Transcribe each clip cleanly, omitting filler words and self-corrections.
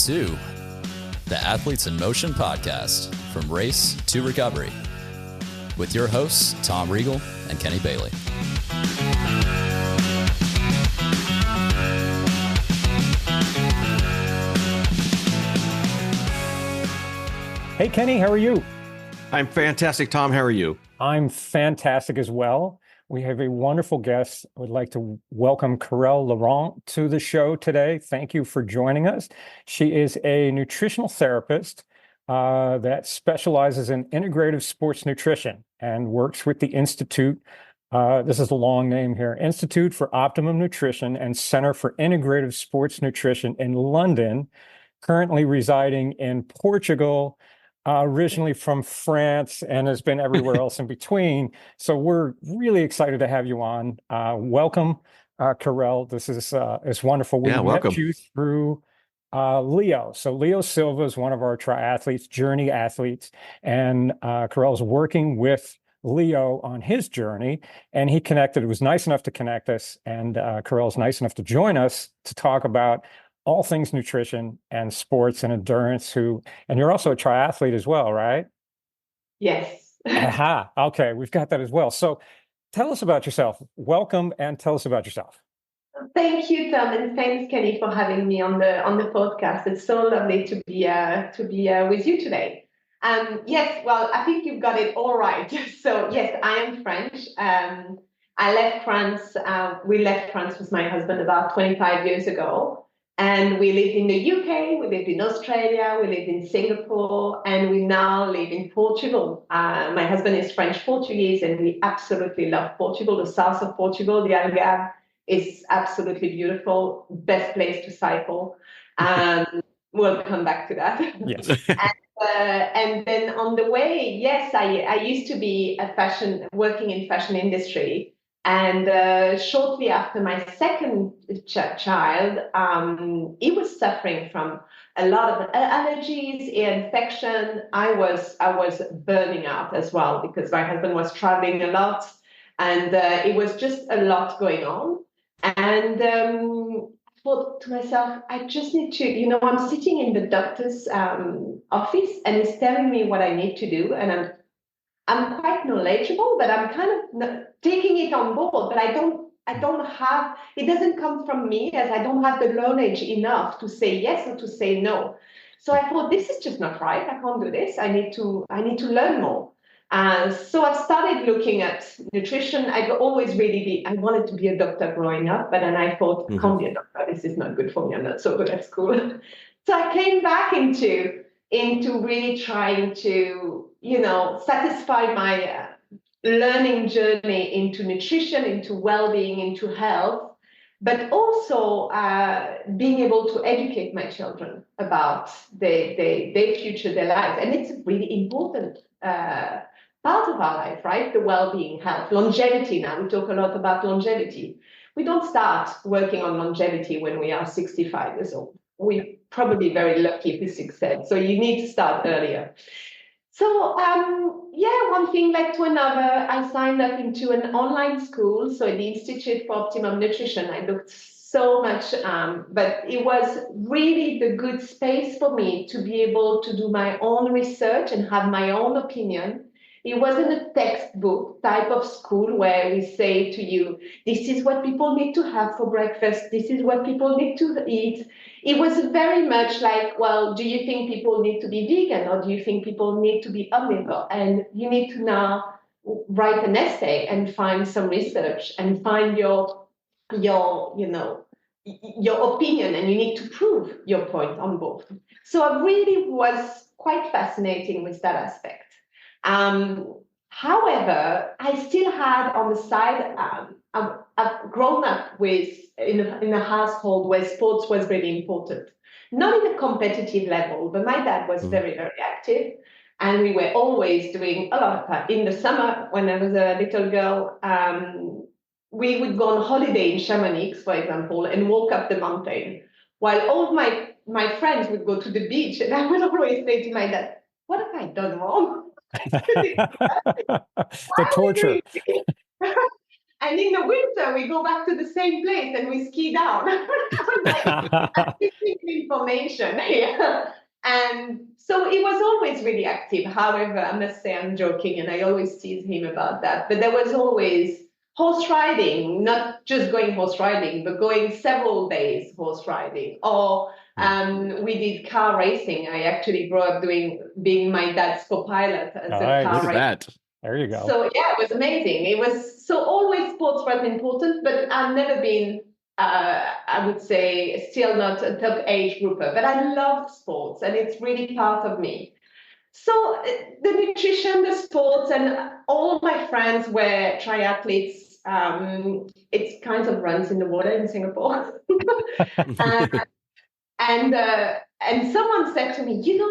to the Athletes in Motion podcast, from race to recovery, with your hosts, Tom Riegel and Kenny Bailey. Hey, Kenny, how are you? I'm fantastic, Tom. How are you? I'm fantastic as well. We have a wonderful guest. I would like to welcome Karelle Laurent to the show today. Thank you for joining us. She is a nutritional therapist that specializes in integrative sports nutrition and works with the Institute. This is a long name here. Institute for Optimum Nutrition and Center for Integrative Sports Nutrition in London, currently residing in Portugal, originally from France, and has been everywhere else in between. So we're really excited to have you on. Welcome, Karelle. This is wonderful. We met you through Leo. So Leo Silva is one of our triathletes, journey athletes, and Karelle's working with Leo on his journey, and he connected. It was nice enough to connect us, and Karelle's nice enough to join us to talk about all things nutrition and sports and endurance. And you're also a triathlete as well, right? Yes. Aha. Okay, we've got that as well. So tell us about yourself. Welcome, and tell us about yourself. Thank you, Tom, and thanks, Kenny, for having me on the podcast. It's so lovely to be with you today. Yes, well, I think you've got it all right. So yes, I am French. I left France. We left France with my husband about 25 years ago. And we lived in the UK, we lived in Australia, we lived in Singapore, and we now live in Portugal. My husband is French-Portuguese, and we absolutely love Portugal. The south of Portugal, the Algarve, is absolutely beautiful, best place to cycle. We'll come back to that. Yes. And then on the way, yes, I used to be working in fashion industry. And shortly after my second child, he was suffering from a lot of allergies, ear infection. I was burning out as well because my husband was traveling a lot, and it was just a lot going on. And I thought to myself, I just need to, I'm sitting in the doctor's office, and he's telling me what I need to do, and I'm quite knowledgeable, but I'm kind of taking it on board, but I don't have, it doesn't come from me, as I don't have the knowledge enough to say yes or to say no. So I thought, this is just not right. I can't do this. I need to learn more. So I started looking at nutrition. I wanted to be a doctor growing up, but then I thought, I can't be a doctor. This is not good for me. I'm not so good at school. So I came back into really trying to, satisfy my learning journey into nutrition, into well-being, into health, but also being able to educate my children about their future, their lives. And it's a really important part of our life, right? The well-being, health, longevity. Now we talk a lot about longevity. We don't start working on longevity when we are 65 years old. We're probably very lucky if we succeed. So you need to start earlier. So, one thing led to another. I signed up into an online school, so the Institute for Optimum Nutrition. I looked so much, but it was really the good space for me to be able to do my own research and have my own opinion. It wasn't a textbook type of school where we say to you, this is what people need to have for breakfast, this is what people need to eat. It was very much like, well, do you think people need to be vegan, or do you think people need to be omnivore? And you need to now write an essay and find some research and find your opinion, and you need to prove your point on both. So I really was quite fascinating with that aspect. However, I still had on the side, I've grown up in a household where sports was really important. Not in a competitive level, but my dad was very, very active. And we were always doing a lot of that. In the summer, when I was a little girl, we would go on holiday in Chamonix, for example, and walk up the mountain, while all my friends would go to the beach. And I would always say to my dad, what have I done wrong? The torture. And in the winter, we go back to the same place and we ski down. I was like, that's missing information here. And so he was always really active. However, I must say I'm joking, and I always tease him about that. But there was always horse riding, not just going horse riding, but going several days horse riding. Or we did car racing. I actually grew up being my dad's co-pilot as a car Look at that. There you go. So yeah, it was amazing. It was so always sports was important, but I've never been, I would say, still not a top age grouper. But I love sports, and it's really part of me. So the nutrition, the sports, and all my friends were triathletes. It's kind of runs in the water in Singapore. And someone said to me, it'd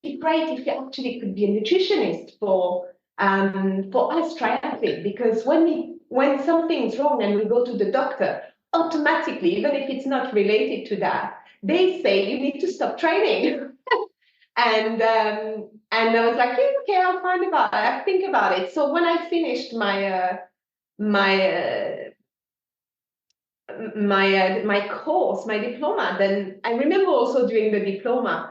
be great if you actually could be a nutritionist for us triathletes, because when something's wrong and we go to the doctor, automatically, even if it's not related to that, they say you need to stop training. And I was like, yeah, okay, I'll think about it. So when I finished my course, my diploma, then I remember also during the diploma,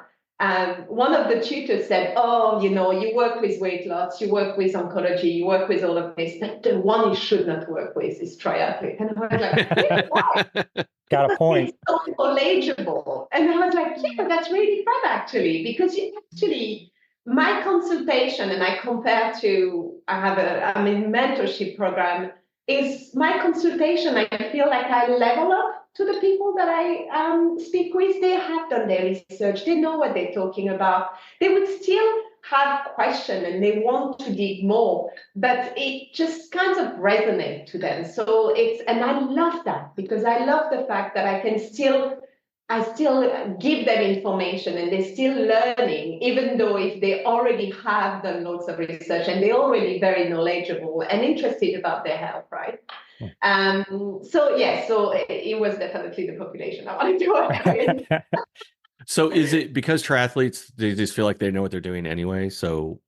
one of the tutors said, oh, you work with weight loss, you work with oncology, you work with all of this, but the one you should not work with is triathlete. And I was like, yeah, why? Got a point. It's so knowledgeable. And I was like, yeah, that's really fun, actually, because my consultation, and I compare to, I'm in mentorship program, is my consultation. I feel like I level up to the people that I speak with. They have done their research. They know what they're talking about. They would still have questions and they want to dig more, but it just kind of resonates to them. So and I love that, because I love the fact that I still give them information and they're still learning, even though if they already have done lots of research and they're already very knowledgeable and interested about their health, right? So it was definitely the population I wanted to work with. So is it because triathletes, they just feel like they know what they're doing anyway, so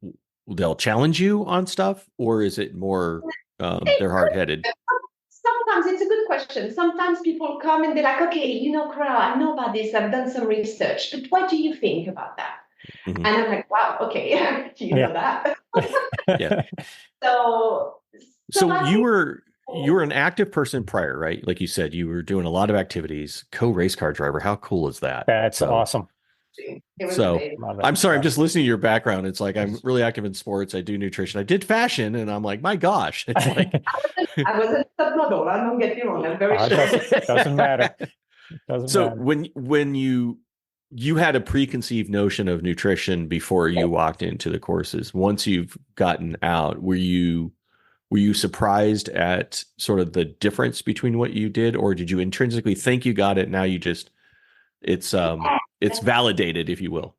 they'll challenge you on stuff, or is it more they're hard-headed? Sometimes it's a good question. Sometimes people come and they're like, okay, Karelle, I know about this. I've done some research, but what do you think about that? Mm-hmm. And I'm like, wow, okay, you know that. Yeah. So you were an active person prior, right? Like you said, you were doing a lot of activities, co-race car driver. How cool is that? That's awesome. So I'm sorry, I'm just listening to your background. It's like, I'm really active in sports. I do nutrition. I did fashion, and I'm like, my gosh. It's like I was a top model. I don't get me wrong. I'm very sure. It doesn't matter. So when you had a preconceived notion of nutrition before you walked into the courses, once you've gotten out, were you surprised at sort of the difference between what you did, or did you intrinsically think you got it? Now you just, it's validated, if you will.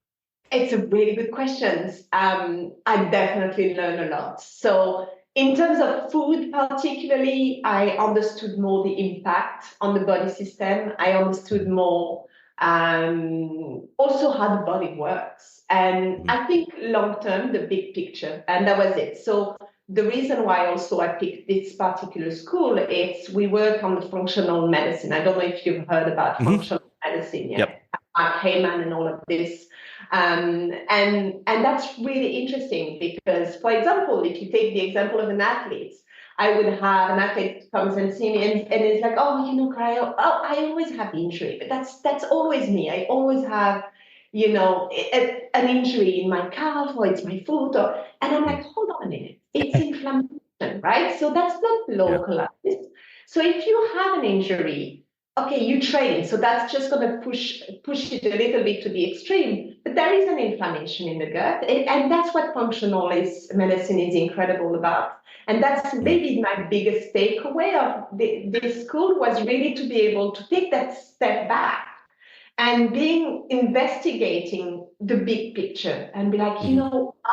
It's a really good question. I definitely learned a lot. So in terms of food particularly, I understood more the impact on the body system. I understood more also how the body works. And I think long-term, the big picture, and that was it. So the reason why also I picked this particular school is we work on the functional medicine. I don't know if you've heard about functional medicine yet. Yep. Heyman and all of this. And that's really interesting because, for example, if you take the example of an athlete, I would have an athlete comes and see me and it's like, oh, Karelle, I always have injury, but that's always me. I always have, an injury in my calf or it's my foot, and I'm like, hold on a minute, it's inflammation, right? So that's not localized. Yeah. So if you have an injury, okay, you train, so that's just going to push it a little bit to the extreme. But there is an inflammation in the gut, and that's what functional medicine is incredible about. And that's maybe my biggest takeaway of this school was really to be able to take that step back and investigating the big picture and be like,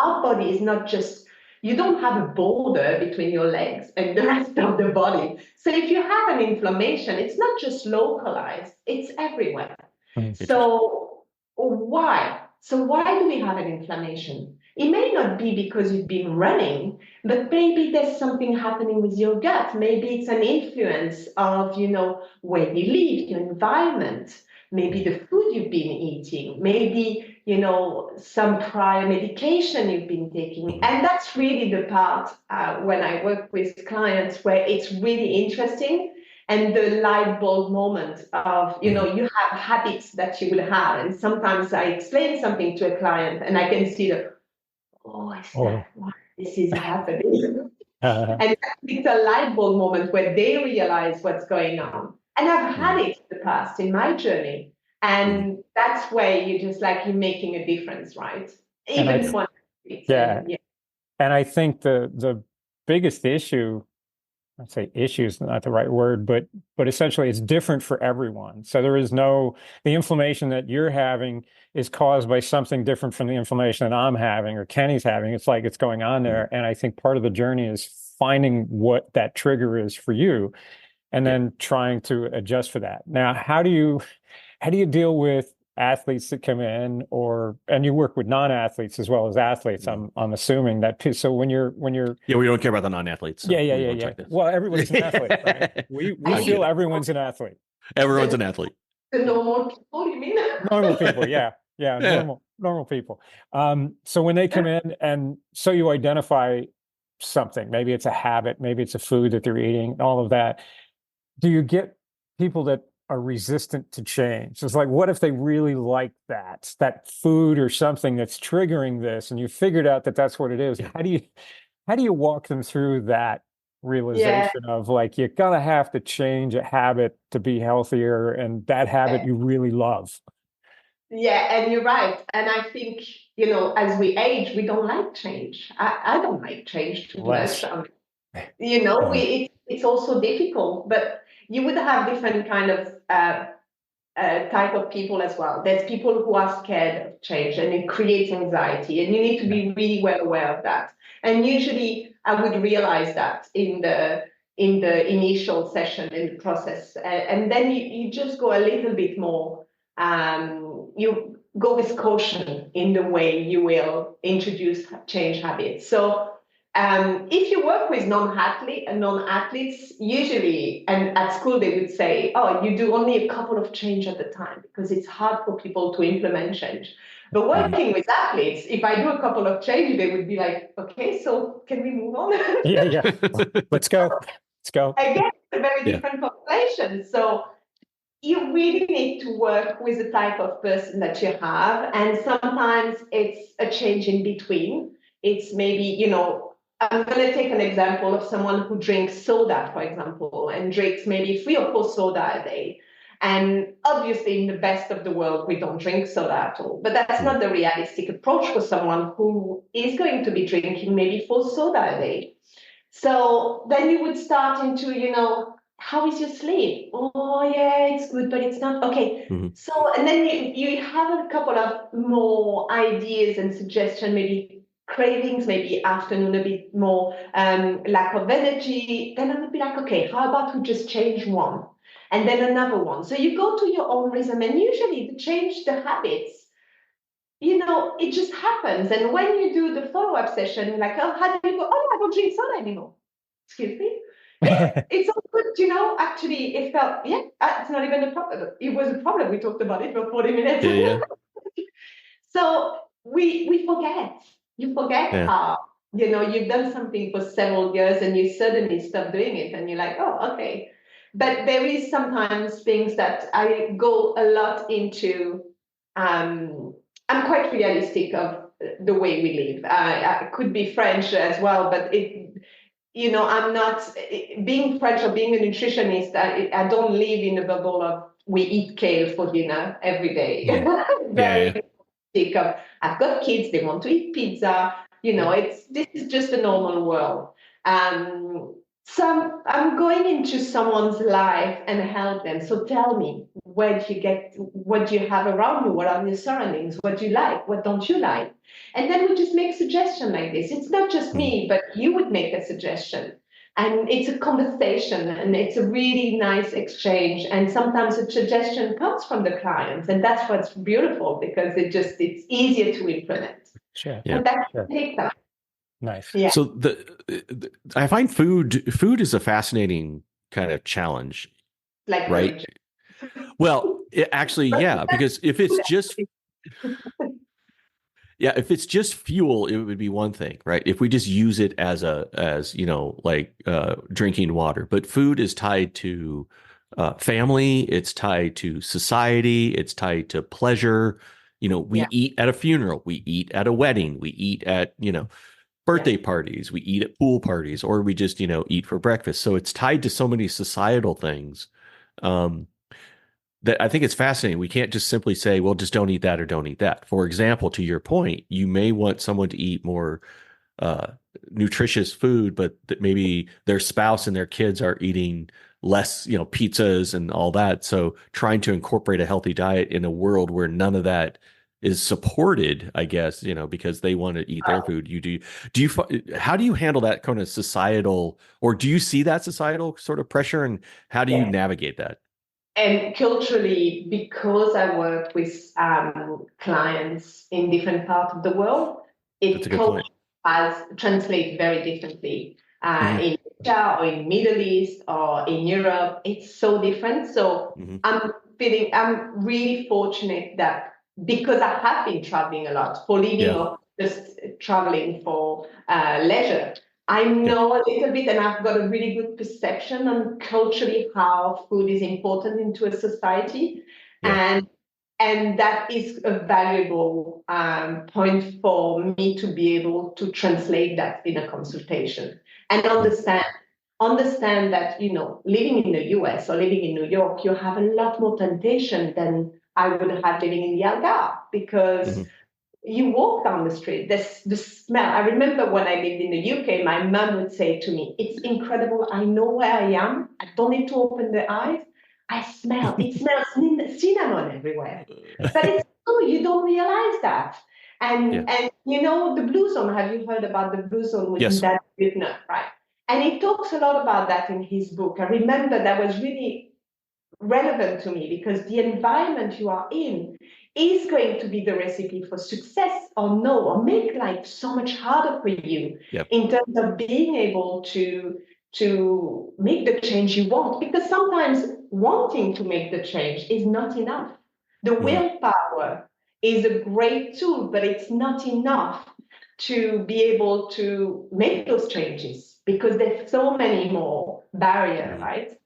our body is not just. You don't have a border between your legs and the rest of the body. So if you have an inflammation, it's not just localized, it's everywhere. So why? So why do we have an inflammation? It may not be because you've been running, but maybe there's something happening with your gut. Maybe it's an influence of, where you live, your environment, maybe the food you've been eating, maybe, some prior medication you've been taking. And that's really the part when I work with clients where it's really interesting. And the light bulb moment of, you have habits that you will have. And sometimes I explain something to a client and I can see that, is that why this is happening? And it's a light bulb moment where they realize what's going on. And I've had it in the past in my journey. And that's where you're making a difference, right? Even when And I think the biggest issue, I'd say issue is not the right word, but essentially it's different for everyone. So there is the inflammation that you're having is caused by something different from the inflammation that I'm having or Kenny's having. It's like it's going on there. And I think part of the journey is finding what that trigger is for you and then trying to adjust for that. Now, how do you deal with athletes that come in, and you work with non-athletes as well as athletes? I'm assuming that too. So when you're we don't care about the non-athletes. So yeah. Well, everybody's an athlete, right? We feel everyone's an athlete. Everyone's an athlete. The normal people, you mean? Normal people, yeah. Normal people. So when they come in, and so you identify something, maybe it's a habit, maybe it's a food that they're eating, all of that. Do you get people that are resistant to change? It's like, what if they really like that food or something that's triggering this, and you figured out that that's what it is? How do you walk them through that realization of like, you're gonna have to change a habit to be healthier, and that habit you really love? Yeah, and you're right. And I think, as we age, we don't like change. I don't like change too much. It's also difficult, but you would have different kind of type of people as well. There's people who are scared of change, and it creates anxiety, and you need to be really well aware of that. And usually I would realize that in the initial session, in the process. And then you just go a little bit more, you go with caution in the way you will introduce change habits. So if you work with non-athletes, usually, and at school they would say, you do only a couple of change at a time because it's hard for people to implement change. But working with athletes, if I do a couple of change, they would be like, okay, so can we move on? Yeah. Let's go. Again, it's a very different population. So you really need to work with the type of person that you have. And sometimes it's a change in between. It's maybe, I'm going to take an example of someone who drinks soda, for example, and drinks maybe 3 or 4 soda a day. And obviously, in the best of the world, we don't drink soda at all. But that's not the realistic approach for someone who is going to be drinking maybe 4 soda a day. So then you would start into, how is your sleep? Oh, yeah, it's good, but it's not. Okay. So, and then you have a couple of more ideas and suggestions, maybe cravings, maybe afternoon a bit more, lack of energy. Then I would be like, okay, how about we just change one? And then another one. So you go to your own rhythm, and usually to change the habits, it just happens. And when you do the follow-up session, you're like, oh, how do you go? Oh, I don't drink soda anymore. Excuse me? Yeah, it's all good, actually it felt, it's not even a problem. It was a problem. We talked about it for 40 minutes. Yeah. So we forget. You forget how, you've done something for several years and you suddenly stop doing it and you're like, oh, okay. But there is sometimes things that I go a lot into. I'm quite realistic of the way we live. I could be French as well, but I'm not being French or being a nutritionist. I don't live in a bubble of we eat kale for dinner every day. Very realistic of, I've got kids, they want to eat pizza. This is just a normal world. So I'm going into someone's life and help them. So tell me, what do you have around you? What are your surroundings? What do you like? What don't you like? And then we just make suggestions like this. It's not just me, but you would make a suggestion. And it's a conversation and it's a really nice exchange. And sometimes a suggestion comes from the clients. And that's what's beautiful because it's easier to implement. Sure. Yeah. And that Sure. takes time. Nice. Yeah. So I find food is a fascinating kind of challenge, Like right? religion. Well, actually, yeah, because if it's just fuel, it would be one thing, right? If we just use it as like drinking water, but food is tied to family, it's tied to society, it's tied to pleasure. We eat at a funeral, we eat at a wedding, we eat at birthday parties, we eat at pool parties, or we just eat for breakfast. So it's tied to so many societal things. That I think it's fascinating. We can't just simply say, well, just don't eat that or don't eat that. For example, to your point, you may want someone to eat more nutritious food, but that maybe their spouse and their kids are eating less, pizzas and all that. So trying to incorporate a healthy diet in a world where none of that is supported, I guess, because they want to eat their food. How do you handle that kind of societal, or do you see that societal sort of pressure, and how do you navigate that? And culturally, because I work with clients in different parts of the world, That's a good point. has translate very differently. In Asia or in Middle East or in Europe, it's so different. So I'm really fortunate that because I have been traveling a lot for living or just traveling for leisure, I know a little bit, and I've got a really good perception on culturally how food is important into a society, and that is a valuable point for me to be able to translate that in a consultation and understand that living in the US or living in New York, you have a lot more temptation than I would have living in the Algarve, because you walk down the street, the smell. I remember when I lived in the UK, my mum would say to me, "It's incredible. I know where I am. I don't need to open the eyes. It smells cinnamon everywhere." But it's true, you don't realize that. And the blue zone, have you heard about the blue zone with Dan Whitner, right? And he talks a lot about that in his book. I remember that was really relevant to me, because the environment you are in is going to be the recipe for success or no, or make life so much harder for you in terms of being able to make the change you want. Because sometimes wanting to make the change is not enough. The willpower is a great tool, but it's not enough to be able to make those changes, because there's so many more barriers, right?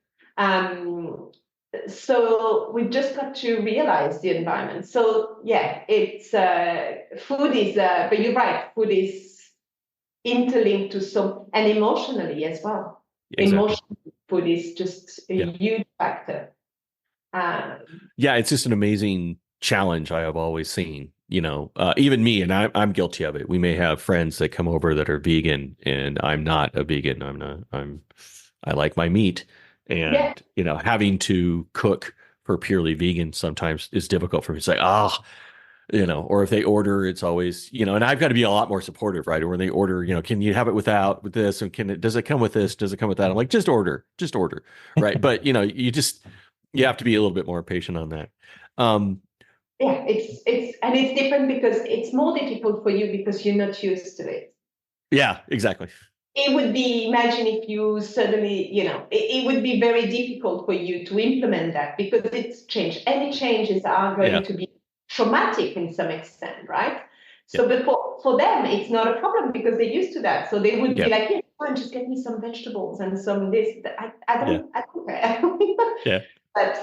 So we've just got to realize the environment. So it's food is, but you're right, food is interlinked to some, and emotionally as well. Exactly. Emotionally, food is just a huge factor. It's just an amazing challenge I have always seen. Even me, and I'm guilty of it. We may have friends that come over that are vegan, and I'm not a vegan. I like my meat. And, having to cook for purely vegan sometimes is difficult for me. It's like, or if they order, it's always, and I've got to be a lot more supportive, right? Or when they order, can you have it with this? And does it come with this? Does it come with that? I'm like, just order, right? But, you have to be a little bit more patient on that. It's different because it's more difficult for you because you're not used to it. Yeah, exactly. It would be, imagine if you suddenly, it would be very difficult for you to implement that, because it's change. Any changes are going to be traumatic in some extent, right? So but for them, it's not a problem because they're used to that. So they would be like, fine, just get me some vegetables and some this. I don't care. But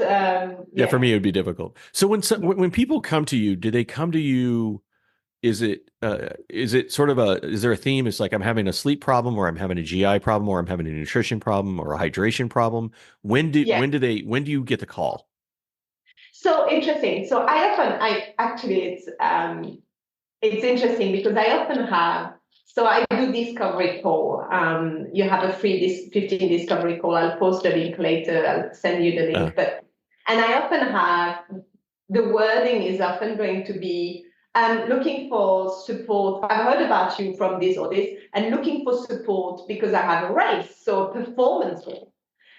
for me, it would be difficult. So when people come to you, do they come to you? Is it sort of is there a theme? It's like, I'm having a sleep problem, or I'm having a GI problem, or I'm having a nutrition problem, or a hydration problem. When do you get the call? So interesting. So it's interesting because I often have, so I do discovery call. You have a free 15 discovery call. I'll post the link later. I'll send you the link. And I often have, the wording is often going to be, looking for support. I've heard about you from this or this, and looking for support because I have a race, so a performance race.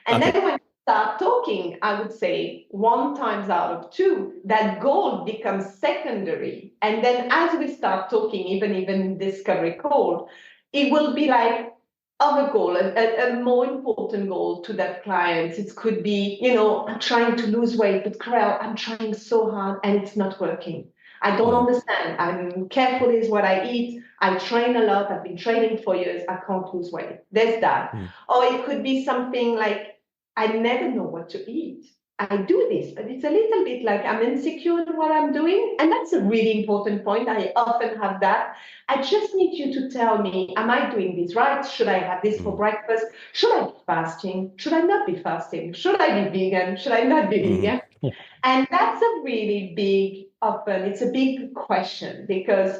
And then start talking, I would say 1 times out of 2, that goal becomes secondary. And then as we start talking, even discovery call, it will be like other goal, a more important goal to that client. It could be, I'm trying to lose weight, but Karelle, I'm trying so hard and it's not working. I don't understand. I'm careful is what I eat. I train a lot. I've been training for years. I can't lose weight. There's that. Or it could be something like, I never know what to eat. I do this, but it's a little bit like I'm insecure in what I'm doing. And that's a really important point. I often have that. I just need you to tell me, am I doing this right? Should I have this for breakfast? Should I be fasting? Should I not be fasting? Should I be vegan? Should I not be vegan? Yeah. And that's a really big, it's a big question because,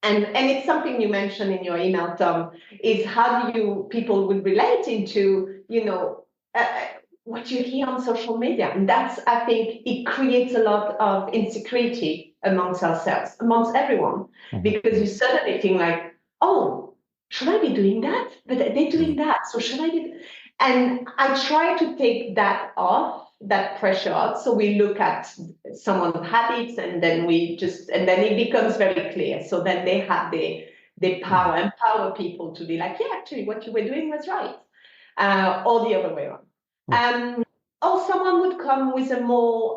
and it's something you mentioned in your email, Tom, is how people would relate into, what you hear on social media. And that's, I think, it creates a lot of insecurity amongst ourselves, amongst everyone, because you suddenly think like, oh, should I be doing that? But they're doing that, so should I be? And I try to take that off, that pressure off. So we look at someone's habits and then it becomes very clear. So then they have the empower people to be like, yeah, actually what you were doing was right. Or the other way around. Or someone would come with a more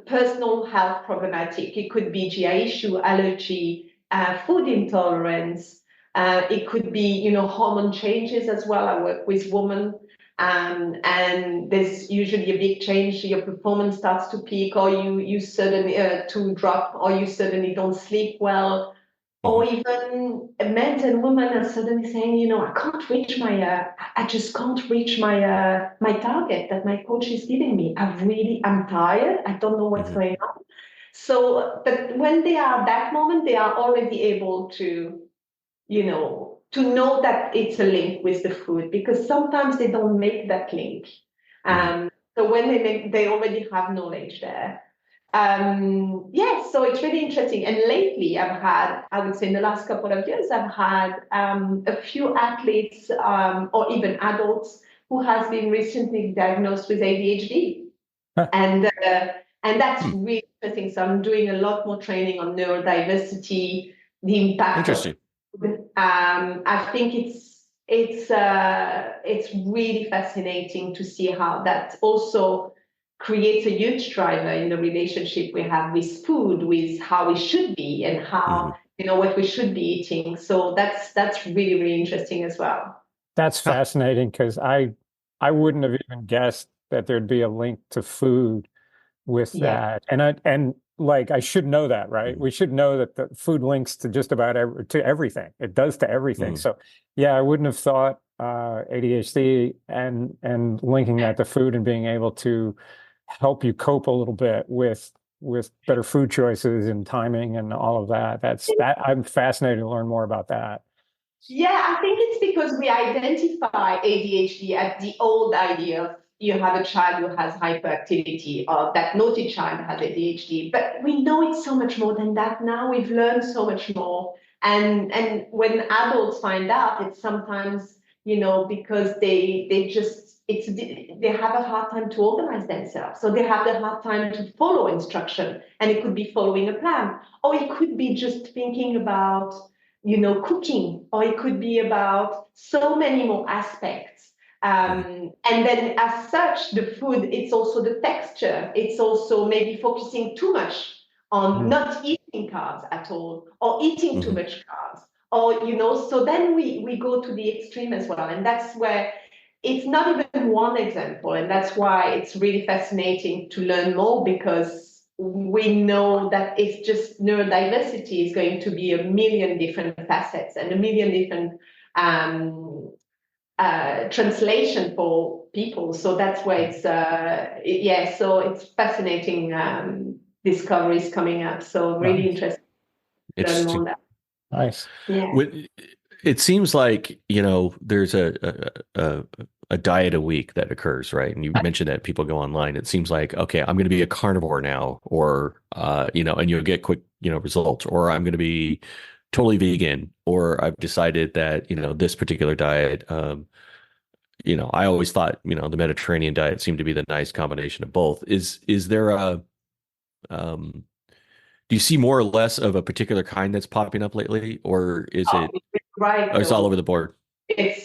personal health problematic. It could be GI issue, allergy, food intolerance. It could be, hormone changes as well. I work with women, and there's usually a big change. Your performance starts to peak, or you suddenly to drop, or you suddenly don't sleep well. Or even men and women are suddenly saying, I can't reach I just can't reach my target that my coach is giving me. I'm tired. I don't know what's going on. So, but when they are at that moment, they are already able to, to know that it's a link with the food, because sometimes they don't make that link. So when they already have knowledge there. So it's really interesting. And lately I would say in the last couple of years, I've had a few athletes or even adults who has been recently diagnosed with ADHD. And that's really interesting. So I'm doing a lot more training on neurodiversity, the impact. Interesting. I think it's really fascinating to see how that also creates a huge driver in the relationship we have with food, with how we should be and how, what we should be eating. So that's really, really interesting as well. That's fascinating, because I wouldn't have even guessed that there'd be a link to food with that. And I should know that, right? We should know that the food links to just about to everything. It does to everything. So yeah, I wouldn't have thought ADHD and linking that to food and being able to help you cope a little bit with better food choices and timing and all of that. I'm fascinated to learn more about that. Yeah, I think it's because we identify ADHD as the old idea of you have a child who has hyperactivity, or that naughty child has ADHD. But we know it's so much more than that now. We've learned so much more. And when adults find out, it's sometimes, because they have a hard time to organize themselves. So they have a hard time to follow instruction, and it could be following a plan, or it could be just thinking about, cooking, or it could be about so many more aspects. And then as such, the food, it's also the texture. It's also maybe focusing too much on not eating carbs at all, or eating too much carbs, or, so then we go to the extreme as well. And that's where it's not even one example. And that's why it's really fascinating to learn more, because we know that it's just neurodiversity is going to be a million different facets and a million different translation for people. So that's why it's, so it's fascinating discoveries coming up. So really interesting. Interesting. Nice. Yeah. It seems like, there's a diet a week that occurs, right? And you mentioned that people go online. It seems like, okay, I'm going to be a carnivore now, or, and you'll get quick, results, or I'm going to be totally vegan, or I've decided that, this particular diet, I always thought, the Mediterranean diet seemed to be the nice combination of both. Is there do you see more or less of a particular kind that's popping up lately, or is it, right? it's all over the board? I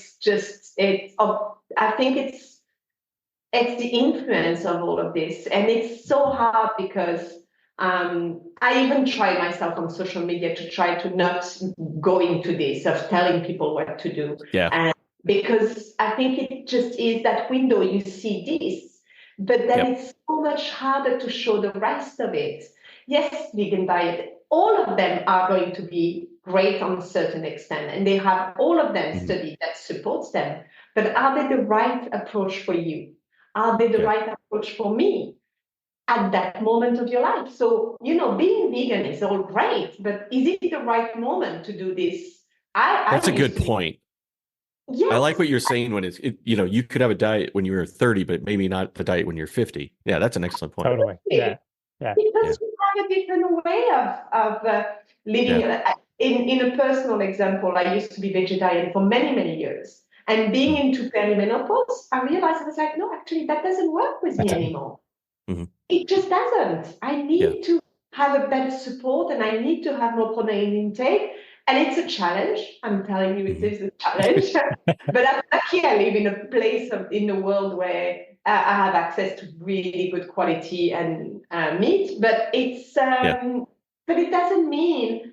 think it's the influence of all of this, and it's so hard because I even try myself on social media to try to not go into this of telling people what to do. Yeah. And because I think it just is that window, you see this, but then it's so much harder to show the rest of it. Yes, vegan diet, all of them are going to be great on a certain extent, and they have all of them study that supports them. But are they the right approach for you? Are they the right approach for me at that moment of your life? So, being vegan is all great, but is it the right moment to do this? That's a good point. Yes. I like what you're saying when you could have a diet when you were 30, but maybe not the diet when you're 50. Yeah, that's an excellent point. Totally. Yeah. Because you have a different way of living. In a personal example, I used to be vegetarian for many, many years. And being into perimenopause, I realized I was like, no, actually, that doesn't work with me anymore. Mm-hmm. It just doesn't. I need to have a better support, and I need to have more protein intake. And it's a challenge. I'm telling you, it is a challenge. But I'm lucky I live in a place in the world where I have access to really good quality and meat. But but it doesn't mean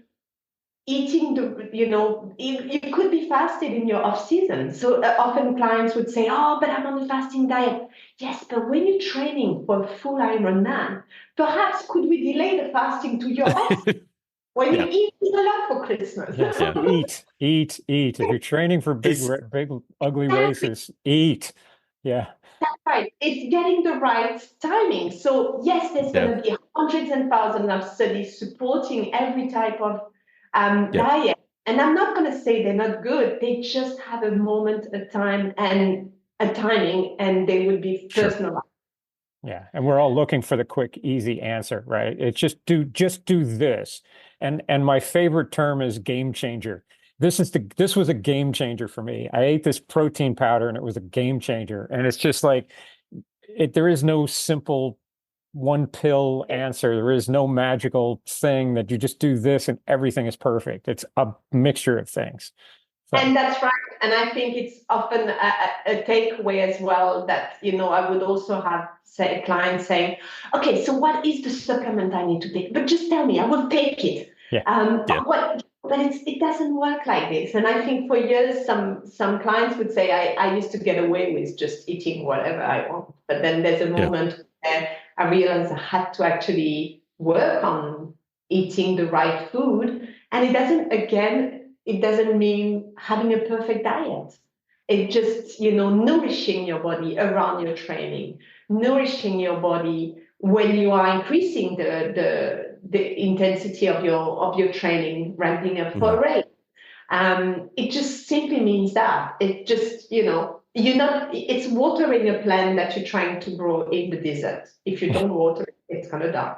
eating you could be fasted in your off season. So often clients would say, oh, but I'm on a fasting diet. Yes, but when you're training for a full Ironman, perhaps could we delay the fasting to your off? When you eat a lot for Christmas. Eat. If you're training for big ugly races, eat. Yeah. That's right. It's getting the right timing. So yes, there's going to be hundreds and thousands of studies supporting every type of diet. And I'm not going to say they're not good. They just have a moment, a time, and a timing, and they would be personalized. Yeah. And we're all looking for the quick, easy answer, right? It's just do this. And my favorite term is game changer. This was a game changer for me. I ate this protein powder and it was a game changer. And it's just like there is no simple one pill answer. There is no magical thing that you just do this and everything is perfect. It's a mixture of things. So. And that's right. And I think it's often a takeaway as well that, I would also have clients saying, okay, so what is the supplement I need to take? But just tell me, I will take it. But it doesn't work like this. And I think for years, some clients would say, I used to get away with just eating whatever I want. But then there's a moment where I realized I had to actually work on eating the right food. And it doesn't mean having a perfect diet. It just, nourishing your body around your training, nourishing your body when you are increasing the intensity of your training, ramping up for a race. It just simply means that it just, it's watering a plant that you're trying to grow in the desert. If you don't water it, it's going to die.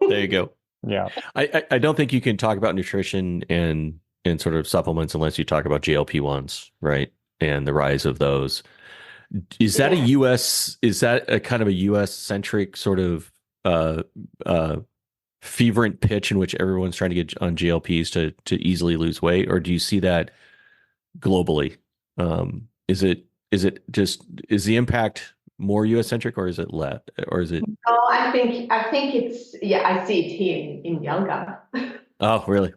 There you go. Yeah. I don't think you can talk about nutrition and sort of supplements unless you talk about GLP-1s, right? And the rise of those. Is that a kind of a US centric sort of fervent pitch in which everyone's trying to get on GLPs to easily lose weight, or do you see that globally? Is the impact more US centric, or is it less, or is it? No, I think it's I see it here in yoga. Oh, really?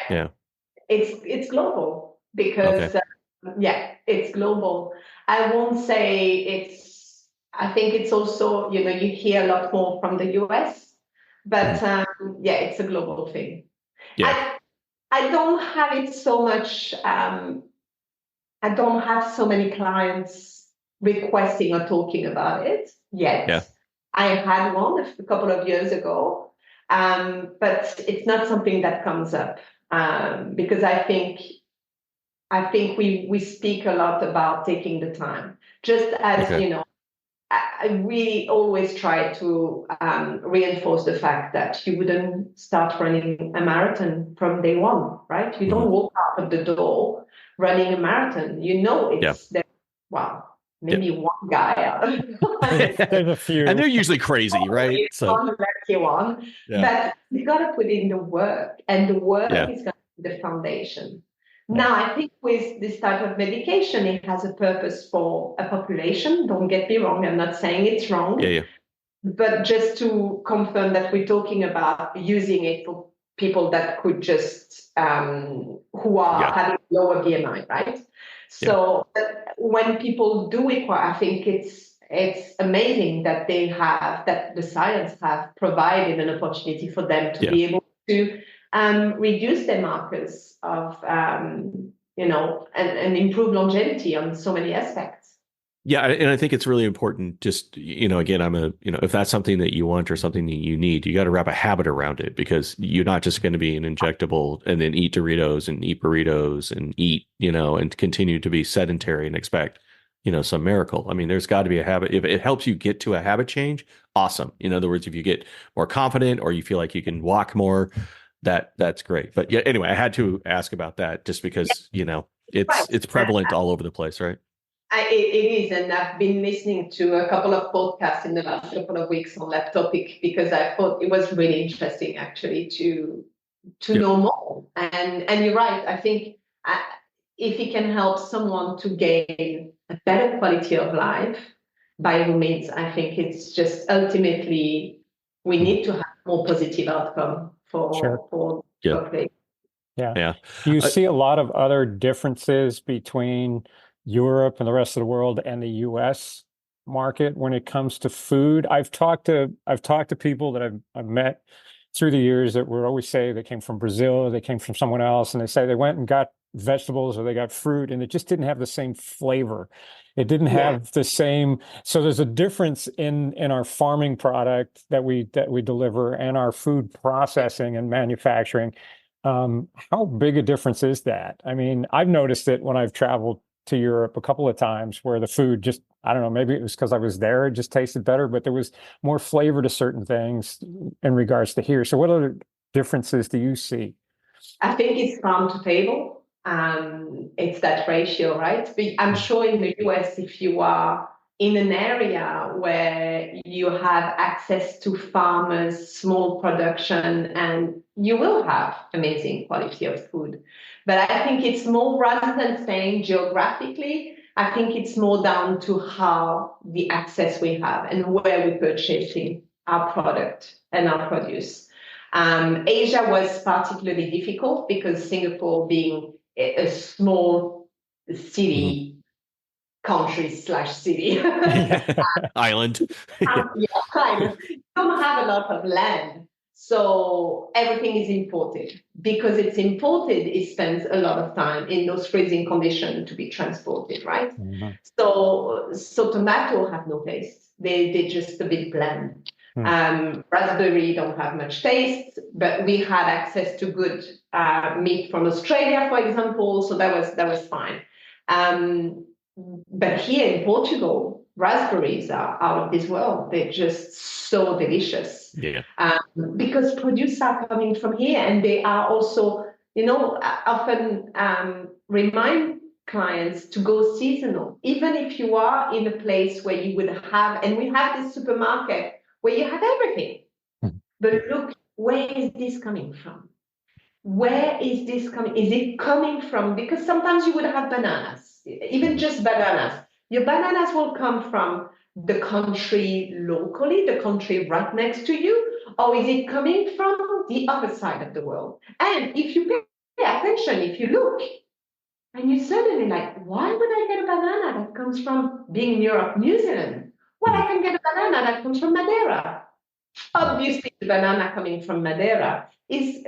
Yeah. It's global because it's global. I won't say I think it's also, you hear a lot more from the US, but it's a global thing. Yeah. I don't have it so much. I don't have so many clients requesting or talking about it yet. Yeah. I had one a couple of years ago, but it's not something that comes up because I think we speak a lot about taking the time. Just as I really always try to reinforce the fact that you wouldn't start running a marathon from day one, right? You don't walk out of the door running a marathon. It's there well, maybe one guy. There's a few. And they're usually crazy, right? So one lucky one. But you got to put in the work, and the work is going to be the foundation. Now, I think with this type of medication, it has a purpose for a population. Don't get me wrong. I'm not saying it's wrong. But just to confirm that we're talking about using it for people that could just, who are having lower BMI, right? So when people do it, I think it's amazing that that the science have provided an opportunity for them to be able to reduce their markers of, and improve longevity on so many aspects. Yeah. And I think it's really important, just, again, if that's something that you want or something that you need, you got to wrap a habit around it, because you're not just going to be an injectable and then eat Doritos and eat burritos and eat, and continue to be sedentary and expect, some miracle. I mean, there's got to be a habit. If it helps you get to a habit change, awesome. In other words, if you get more confident or you feel like you can walk more, that's great. But yeah, anyway, I had to ask about that just because, it's prevalent all over the place, right? It is, and I've been listening to a couple of podcasts in the last couple of weeks on that topic, because I thought it was really interesting actually to know more. And you're right. I think if it can help someone to gain a better quality of life, by all means, I think it's just ultimately we need to have more positive outcome for population. Do you see a lot of other differences between Europe and the rest of the world and the U.S. market when it comes to food? I've talked to people that I've met through the years that would always say they came from Brazil, or they came from someone else, and they say they went and got vegetables or they got fruit, and it just didn't have the same flavor. It didn't have the same. So there's a difference in our farming product that we deliver and our food processing and manufacturing. How big a difference is that? I mean, I've noticed it when I've traveled to Europe a couple of times, where the food just, I don't know, maybe it was because I was there, it just tasted better, but there was more flavor to certain things in regards to here. So what other differences do you see? I think it's farm to table. It's that ratio, right? But I'm sure in the US, if you are in an area where you have access to farmers, small production, and you will have amazing quality of food. But I think it's more, rather than saying geographically, I think it's more down to how the access we have and where we're purchasing our product and our produce. Asia was particularly difficult because Singapore, being a small city, country/city island, don't have a lot of land, so everything is imported. Because it's imported, it spends a lot of time in those freezing conditions to be transported, right? So tomato have no taste. They're just a bit bland. Raspberry don't have much taste, but we had access to good meat from Australia, for example, so that was fine. But here in Portugal, raspberries are out of this world. They're just so delicious. Because produce are coming from here, and they are also, often remind clients to go seasonal. Even if you are in a place where you would have, and we have this supermarket where you have everything. But look, where is this coming from? Where is this coming? Is it coming from? Because sometimes you would have bananas, even just bananas. Your bananas will come from the country locally, the country right next to you, or is it coming from the other side of the world? And if you pay attention, if you look, and you suddenly like, why would I get a banana that comes from, being in Europe, New Zealand? Well, I can get a banana that comes from Madeira. Obviously, the banana coming from Madeira is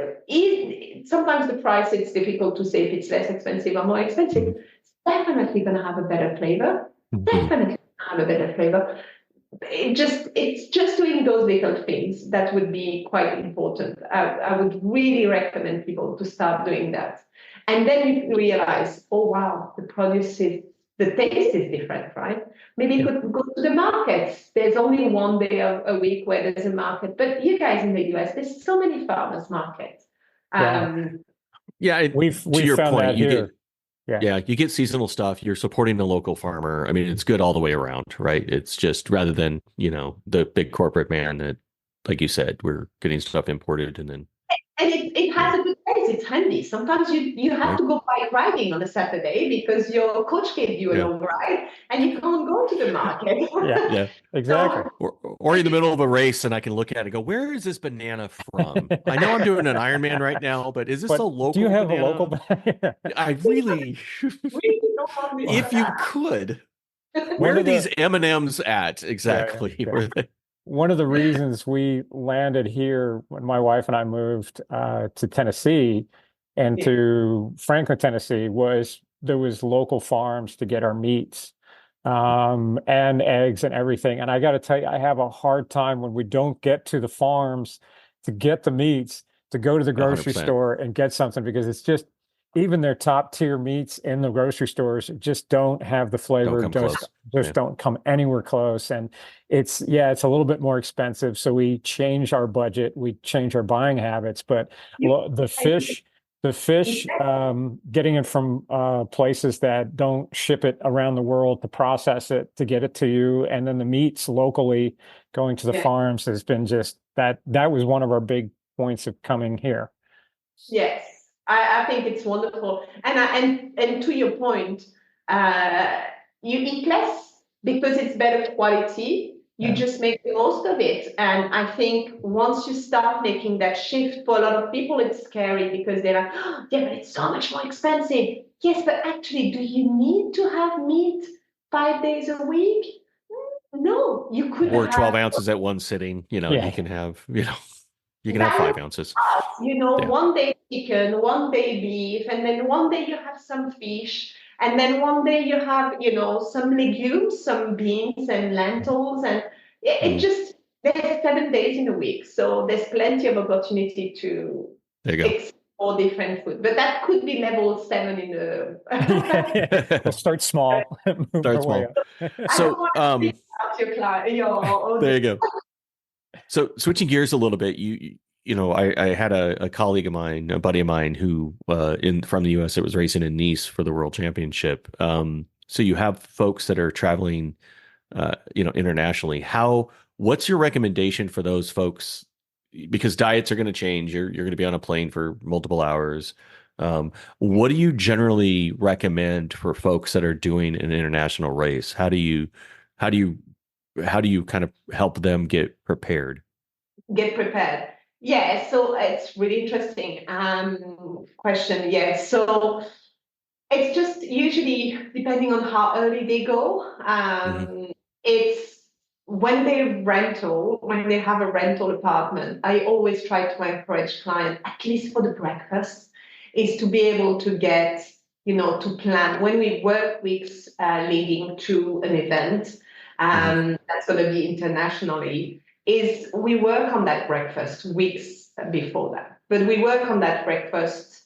sometimes the price, it's difficult to say if it's less expensive or more expensive. It's definitely going to have a better flavor. Definitely have a better flavor. It's just doing those little things that would be quite important. I would really recommend people to start doing that. And then you realize, oh, wow, the taste is different, right? Maybe you could go to the markets. There's only one day a week where there's a market. But you guys in the US, there's so many farmers markets. We've to your found point, that here. Yeah, you get seasonal stuff. You're supporting the local farmer. I mean, it's good all the way around, right? It's just rather than, the big corporate man that, like you said, we're getting stuff imported and then. And it has a good place. It's handy. Sometimes you have to go bike riding on a Saturday because your coach gave you a long ride and you can't go to the market. Yeah, exactly. Or in the middle of a race and I can look at it and go, where is this banana from? I know I'm doing an Ironman right now, but is this a local do you have banana? a local banana? I really, if you could, where are these M&Ms at exactly? Yeah. One of the reasons we landed here when my wife and I moved to Tennessee and to Franklin, Tennessee, was there was local farms to get our meats and eggs and everything. And I got to tell you, I have a hard time when we don't get to the farms to get the meats, to go to the grocery 100%. store and get something, because it's just, even their top tier meats in the grocery stores just don't have the flavor, don't come anywhere close. And it's a little bit more expensive. So we change our budget, we change our buying habits, but the fish, getting it from places that don't ship it around the world to process it, to get it to you. And then the meats locally going to the farms has been just that was one of our big points of coming here. Yes. I think it's wonderful, and to your point, you eat less because it's better quality. You just make the most of it, and I think once you start making that shift, for a lot of people, it's scary because they're like, oh, yeah, but it's so much more expensive. Yes, but actually, do you need to have meat 5 days a week? No, you could. Or 12 ounces at one sitting. You can have. You can have 5 ounces. One day chicken, one day beef, and then one day you have some fish, and then one day you have, some legumes, some beans and lentils, and there's 7 days in a week, so there's plenty of opportunity to explore different food. But that could be level 7 in the. We'll start small. Start small. So, there you go. So switching gears a little bit, I had a colleague of mine, a buddy of mine who from the US that was racing in Nice for the World Championship. So you have folks that are traveling, internationally. What's your recommendation for those folks? Because diets are going to change. You're going to be on a plane for multiple hours. What do you generally recommend for folks that are doing an international race? How do you kind of help them get prepared? Get prepared. Yeah, so it's really interesting question. Yeah, so it's just usually depending on how early they go. It's when they have a rental apartment, I always try to encourage clients, at least for the breakfast, is to be able to get, to plan. When we work weeks leading to an event that's going to be internationally, is we work on that breakfast weeks before that. But we work on that breakfast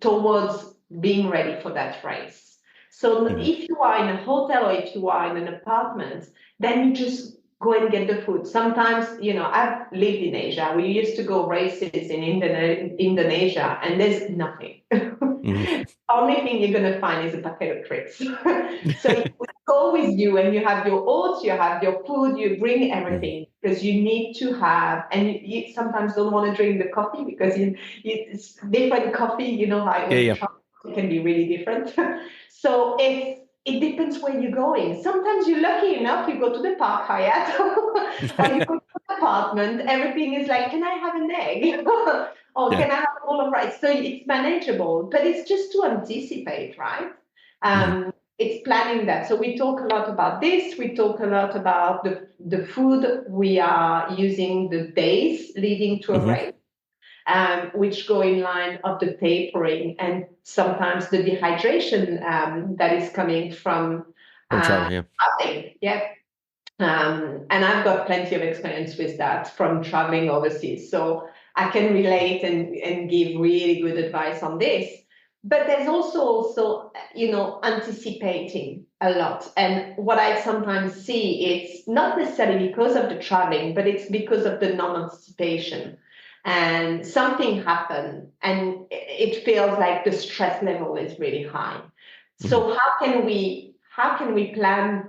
towards being ready for that race. So if you are in a hotel or if you are in an apartment, then you just go and get the food. Sometimes, I've lived in Asia. We used to go races in Indonesia, and there's nothing. Only thing you're going to find is a packet of tricks. So you go with you, and you have your oats, you have your food, you bring everything, because you need to have, and you sometimes don't want to drink the coffee because it's different coffee, how it can be really different. So it depends where you're going. Sometimes you're lucky enough, you go to the Park Hyatt or you go to the apartment, everything is like, can I have an egg? Or can I have a bowl of rice? So it's manageable, but it's just to anticipate, right? It's planning that. So we talk a lot about this. We talk a lot about the food we are using the days leading to a race. Which go in line of the tapering and sometimes the dehydration that is coming from traveling. And I've got plenty of experience with that from traveling overseas. So I can relate and give really good advice on this. But there's also anticipating a lot. And what I sometimes see, it's not necessarily because of the traveling, but it's because of the non-anticipation. and something happened, and it feels like the stress level is really high. So how can we plan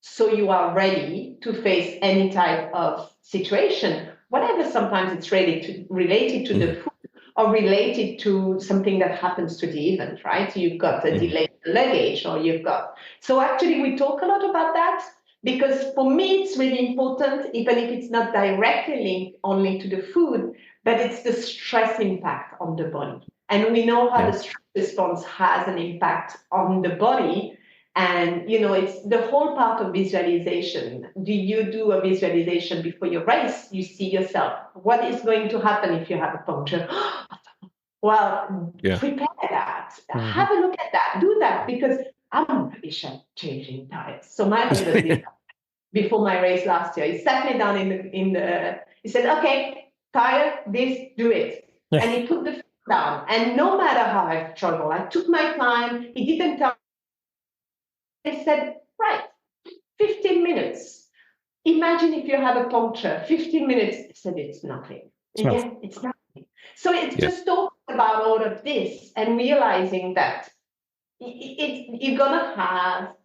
so you are ready to face any type of situation, whatever? Sometimes it's related to the food or related to something that happens to the event, right? You've got a delayed luggage, or you've got. So actually, we talk a lot about that, because for me, it's really important, even if it's not directly linked only to the food, but it's the stress impact on the body. And we know how the stress response has an impact on the body. And, it's the whole part of visualization. Do you do a visualization before your race? You see yourself. What is going to happen if you have a puncture? Well, prepare that. Have a look at that. Do that, because I'm rubbish at changing tires. So my husband did that before my race last year. He sat me down he said, okay, tire, this, do it. And he put the foot down. And no matter how I struggled, I took my time. He didn't tell. He said, right, 15 minutes. Imagine if you have a puncture, 15 minutes. He said, it's nothing. It's nothing. So it's just talking about all of this and realizing that you're going to have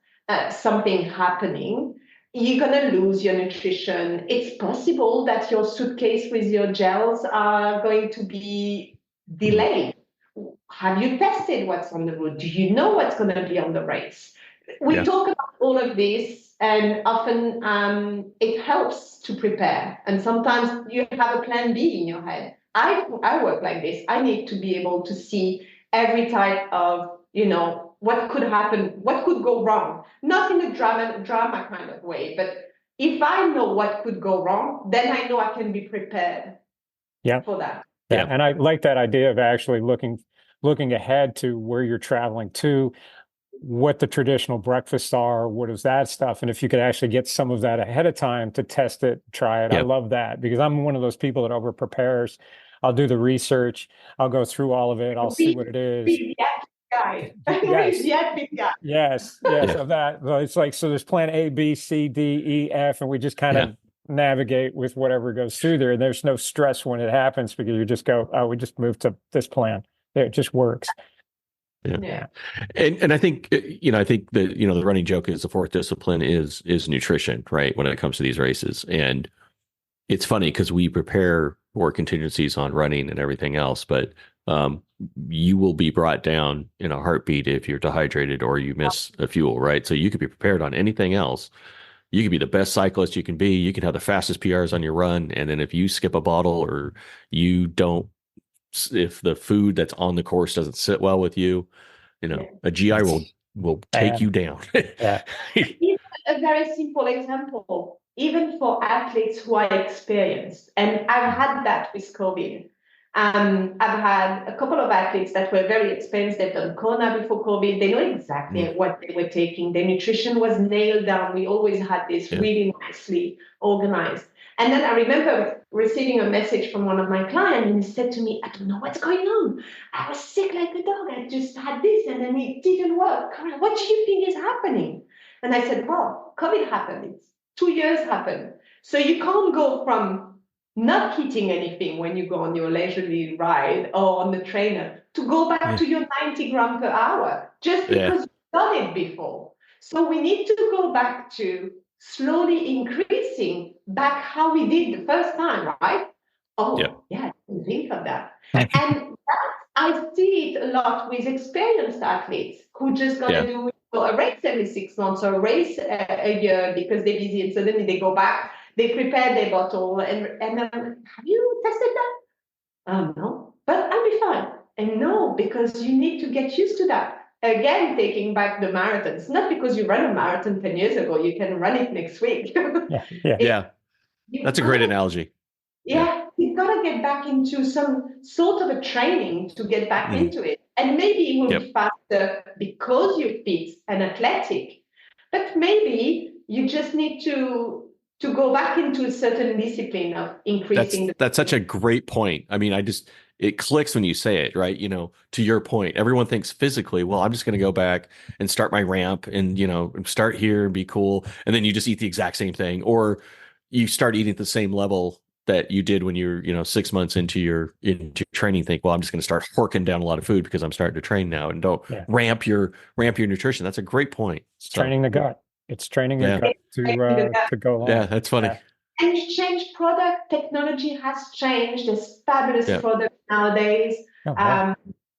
something happening. You're going to lose your nutrition. It's possible that your suitcase with your gels are going to be delayed. Have you tested what's on the road? Do you know what's going to be on the race? We talk about all of this, and often it helps to prepare. And sometimes you have a plan B in your head. I work like this. I need to be able to see every type of, what could happen, what could go wrong. Not in a drama kind of way, but if I know what could go wrong, then I know I can be prepared for that. Yeah, and I like that idea of actually looking ahead to where you're traveling to, what the traditional breakfasts are, what is that stuff, and if you could actually get some of that ahead of time to test it, try it. I love that, because I'm one of those people that over prepares. I'll do the research, I'll go through all of it, I'll see what it is. Yes, of that. It's like, so there's plan A, B, C, D, E, F, and we just kind of navigate with whatever goes through there. And there's no stress when it happens, because you just go, oh, we just moved to this plan. It just works. Yeah. And I think, I think that, the running joke is the fourth discipline is nutrition, right? When it comes to these races. And it's funny because we prepare for contingencies on running and everything else, but you will be brought down in a heartbeat if you're dehydrated or you miss a fuel, right? So you could be prepared on anything else. You could be the best cyclist you can be. You can have the fastest PRs on your run. And then if you skip a bottle, or if the food that's on the course doesn't sit well with you, a GI will take you down. Even a very simple example, even for athletes who are experienced, and I've had that with COVID. I've had a couple of athletes that were very experienced. They've done Kona before COVID. They know exactly what they were taking. Their nutrition was nailed down. We always had this really nicely organized. And then I remember receiving a message from one of my clients, and he said to me, I don't know what's going on. I was sick like a dog. I just had this, and then it didn't work. What do you think is happening? And I said, well, COVID happened. It's 2 years happened. So you can't go from not hitting anything when you go on your leisurely ride or on the trainer to go back to your 90 grams per hour just because you've done it before. So we need to go back to slowly increasing back how we did the first time, right? Oh, I didn't think of that. And that, I see it a lot with experienced athletes who just going to do a race every 6 months or a race a year because they're busy, and suddenly they go back, they prepare their bottle, and have you tested that? No, but I'll be fine. And no, because you need to get used to that. Again, taking back the marathons, not because you ran a marathon 10 years ago, you can run it next week. That's a great analogy. You've got to get back into some sort of a training to get back into it. And maybe it will be faster because you're fit and athletic. But maybe you just need to go back into a certain discipline of increasing. That's such a great point. I mean, it clicks when you say it, right? To your point, everyone thinks physically, well, I'm just going to go back and start my ramp and, start here and be cool. And then you just eat the exact same thing, or you start eating at the same level that you did when you're, 6 months into your training, think, well, I'm just going to start horking down a lot of food because I'm starting to train now, and don't ramp your nutrition. That's a great point. It's training the gut. It's training the gut to go along. Yeah, that's funny. Yeah. And you change product, technology has changed. There's fabulous products nowadays. Oh, wow.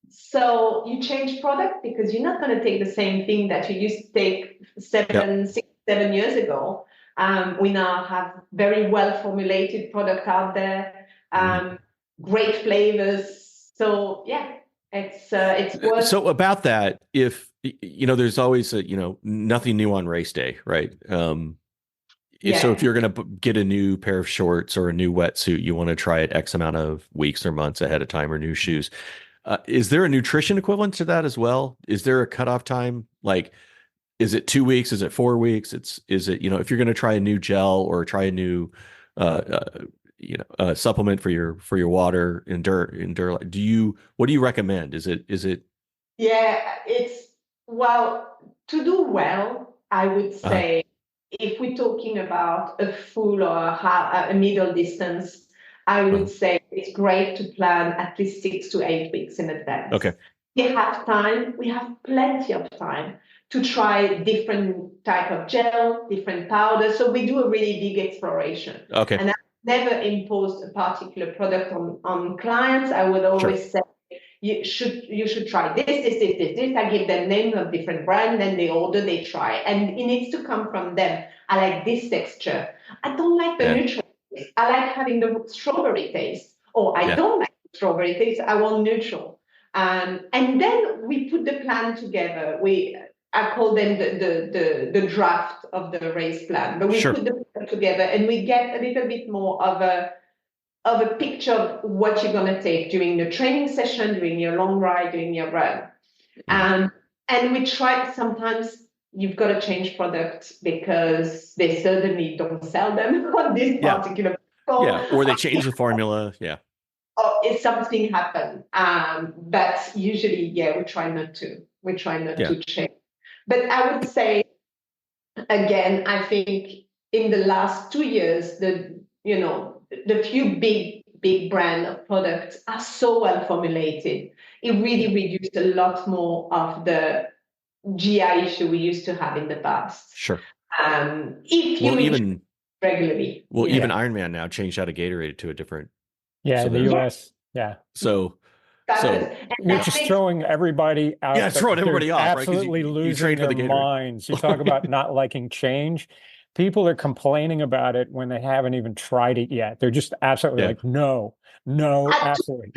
So you change product because you're not going to take the same thing that you used to take 6-7 years ago. We now have very well formulated product out there, great flavors. So it's worth. So about that, if there's always nothing new on race day, right? So if you're going to get a new pair of shorts or a new wetsuit, you want to try it X amount of weeks or months ahead of time, or new shoes. Is there a nutrition equivalent to that as well? Is there a cutoff time? Like, is it 2 weeks? Is it 4 weeks? Is it, if you're going to try a new gel or try a new, supplement for your water, what do you recommend? Is it? Yeah, to do well, I would say, if we're talking about a full or a middle distance, I would say it's great to plan at least 6 to 8 weeks in advance. Okay. We have time. We have plenty of time to try different type of gel, different powders. So we do a really big exploration. Okay. And I never imposed a particular product on clients. I would always say, you should try this. I give them names of different brands, then they order, they try. And it needs to come from them. I like this texture. I don't like the neutral taste. I like having the strawberry taste. Or I don't like the strawberry taste. I want neutral. And then we put the plan together. I call them the draft of the race plan. But we put the plan together and we get a little bit more of a picture of what you're going to take during the training session, during your long ride, during your run. And we try, sometimes you've got to change products because they certainly don't sell them on this particular store. Yeah, or they change the formula. Yeah. Or if something happened. But usually, we try not to. We try not to change. But I would say, again, I think in the last 2 years, the few big brand of products are so well formulated. It really reduced a lot more of the GI issue we used to have in the past. Sure. If you even regularly. Well, even Ironman now changed out of Gatorade to a different. Yeah, in the US. Yeah. So you're just throwing everybody out. Yeah, throwing everybody off. Absolutely right? losing their minds. You talk about not liking change. People are complaining about it when they haven't even tried it yet. They're just absolutely like, no, absolutely.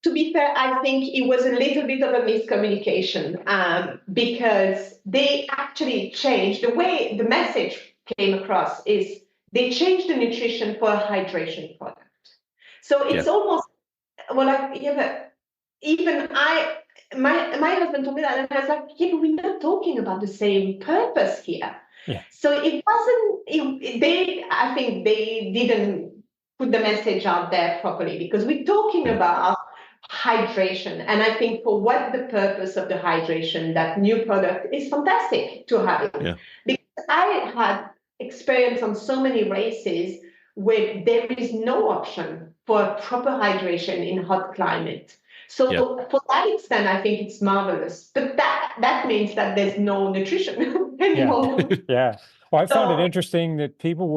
To be fair, I think it was a little bit of a miscommunication because they actually changed. The way the message came across is they changed the nutrition for a hydration product. So it's almost, even my husband told me that, and I was like, but we're not talking about the same purpose here. Yeah. So it wasn't, I think they didn't put the message out there properly because we're talking about hydration. And I think for what the purpose of the hydration, that new product is fantastic to have it. Yeah. Because I had experience on so many races where there is no option for proper hydration in hot climate. So for that extent, I think it's marvelous. But that means that there's no nutrition anymore. Yeah. Well, I found it interesting that people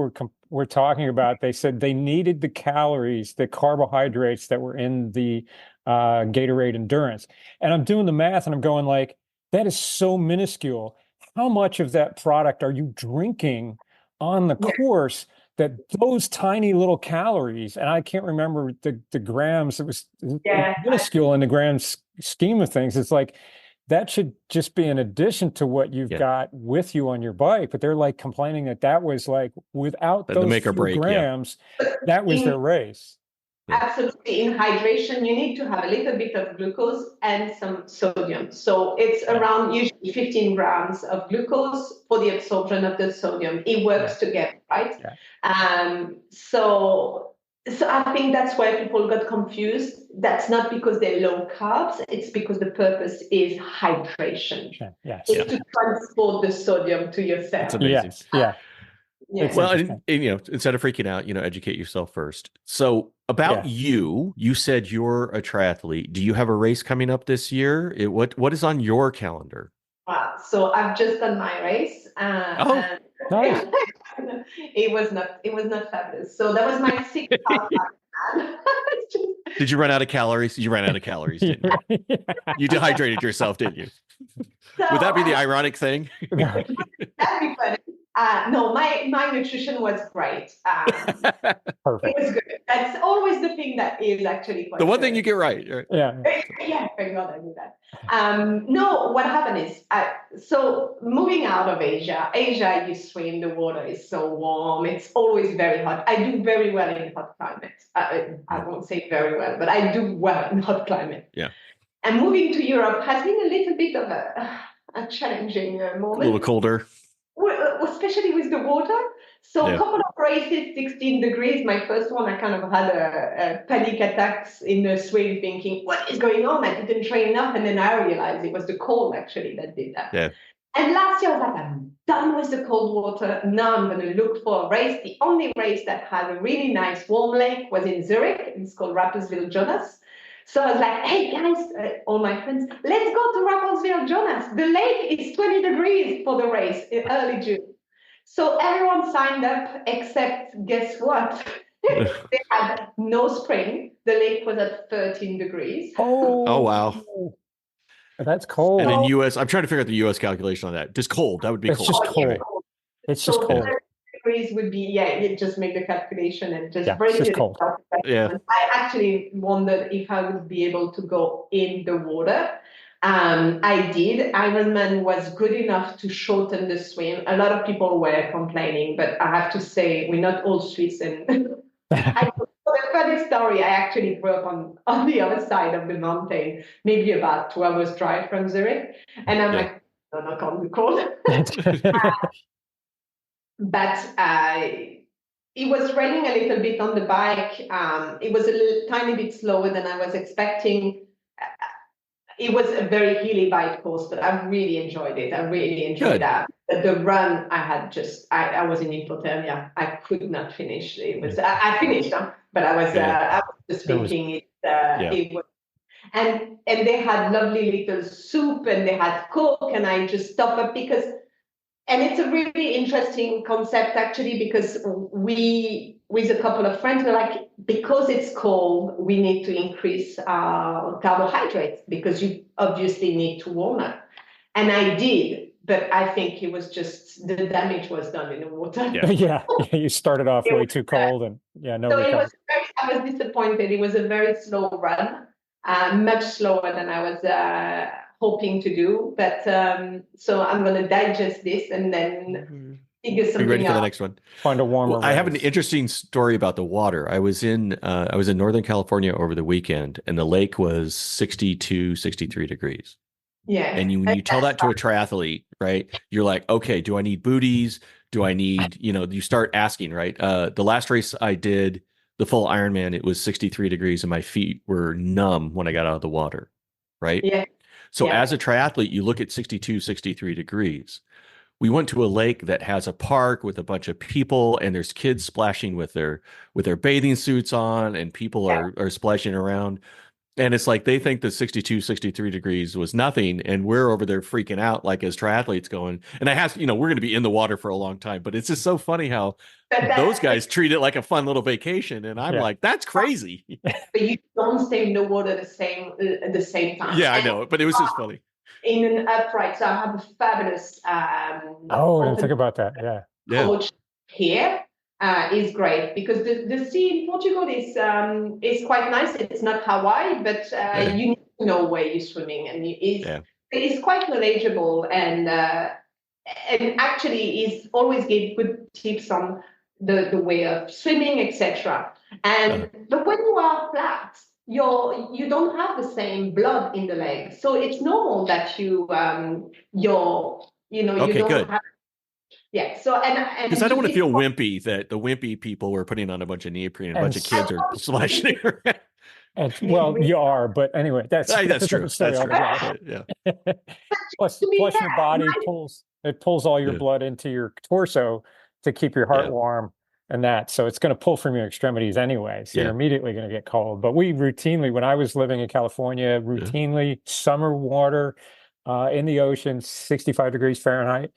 were talking about, they said they needed the calories, the carbohydrates that were in the Gatorade Endurance. And I'm doing the math and I'm going like, that is so minuscule. How much of that product are you drinking on the course that those tiny little calories, and I can't remember the grams, it was minuscule in the grand scheme of things. It's like, that should just be an addition to what you've got with you on your bike. But they're like complaining that was like, without those few grams, that was their race. Absolutely. In hydration, you need to have a little bit of glucose and some sodium. So it's around usually 15 grams of glucose for the absorption of the sodium. It works together, right? Yeah. So I think that's why people got confused. That's not because they're low carbs. It's because the purpose is hydration. Yes. It's to transport the sodium to your cells. That's amazing. Yeah. It's Well, interesting. and, you know, instead of freaking out, you know, educate yourself first. So about you said you're a triathlete. Do you have a race coming up this year? What is on your calendar? Wow. So I've just done my race. Oh, And nice. it was not fabulous. So that was my sixth half marathon. did you run out of calories? You ran out of calories, didn't you? You dehydrated yourself, didn't you? So, Would that be the ironic thing? that'd be funny. No, my nutrition was great. It Perfect. was good. That's always the thing that is actually quite The one good. thing you get right. Yeah. Yeah, thank God I knew that. No, what happened is, so moving out of Asia, you swim, the water is so warm, it's always very hot. I do very well in hot climates. I won't say very well, but I do well in hot climate. Yeah. And moving to Europe has been a little bit of a challenging moment. A little colder. Especially with the water. So a couple of races, 16 degrees. My first one, I kind of had a panic attacks in the swim thinking, what is going on? I didn't train enough. And then I realized it was the cold actually that did that. Yeah. And last year I was like, I'm done with the cold water. Now I'm going to look for a race. The only race that had a really nice warm lake was in Zurich. It's called Rapperswil Jonas. So I was like, hey guys, all my friends, let's go to Rapperswil Jonas. The lake is 20 degrees for the race in early June. So everyone signed up except, guess what? They had no spring. The lake was at 13 degrees. Oh, wow. That's cold. And in US, I'm trying to figure out the US calculation on that. Just cold. That would be It's cold. just cold. Right? It's just So cold. 30 degrees would be, you just make the calculation and just Yeah, break it's just it. cold. Yeah. I actually wondered if I would be able to go in the water. I did. Ironman was good enough to shorten the swim. A lot of people were complaining, but I have to say, we're not all Swiss. And for the funny story, I actually grew up on the other side of the mountain, maybe about 2 hours drive from Zurich. And I'm like, no, not on the cold. But it was raining a little bit on the bike. It was a tiny bit slower than I was expecting. It was a very hilly bike course, but I really enjoyed it. I really enjoyed that. The run, I was in hypothermia. I could not finish. It was, I finished, but I was just thinking it was. And they had lovely little soup and they had Coke, and I just stopped up because. And it's a really interesting concept, actually, because we, with a couple of friends, were like, because it's cold, we need to increase our carbohydrates because you obviously need to warm up. And I did, but I think it was just the damage was done in the water. Yeah. You started off way too cold, and so I was disappointed. It was a very slow run, much slower than I was hoping to do, but so I'm going to digest this and then figure something out. Be ready for the next one. Find a warmer. I have an interesting story about the water. I was in Northern California over the weekend, and the lake was 62, 63 degrees. Yeah. And when you tell that to a triathlete, right, you're like, okay, do I need booties? Do I need, you start asking, right? The last race I did, the full Ironman, it was 63 degrees and my feet were numb when I got out of the water, right? Yeah. So as a triathlete, you look at 62, 63 degrees. We went to a lake that has a park with a bunch of people, and there's kids splashing with their bathing suits on, and people are splashing around. And it's like they think the 62, 63 degrees was nothing, and we're over there freaking out like as triathletes going. And I have, we're going to be in the water for a long time, but it's just so funny how those guys treat it like a fun little vacation, and I'm like, that's crazy. But you don't stay in the water the same time. Yeah, I know, but it was just funny. In an upright, so I have a fabulous. I didn't think about that. Yeah. Coach here. Is great because the sea in Portugal is quite nice. It's not Hawaii, but you need to know where you're swimming, and it's quite knowledgeable and actually is always give good tips on the way of swimming, etc. And but when you are flat, you don't have the same blood in the legs, so it's normal that you don't have. Yeah. So and because I don't want to feel wimpy that the wimpy people were putting on a bunch of neoprene and a bunch of kids are splashing around. And, well, you are, but anyway, that's true. That's true. Yeah. plus your body pulls all your blood into your torso to keep your heart Yeah. warm and that. So it's going to pull from your extremities anyway. So Yeah. you're immediately going to get cold. But we routinely, when I was living in California, routinely summer water in the ocean, 65 degrees Fahrenheit.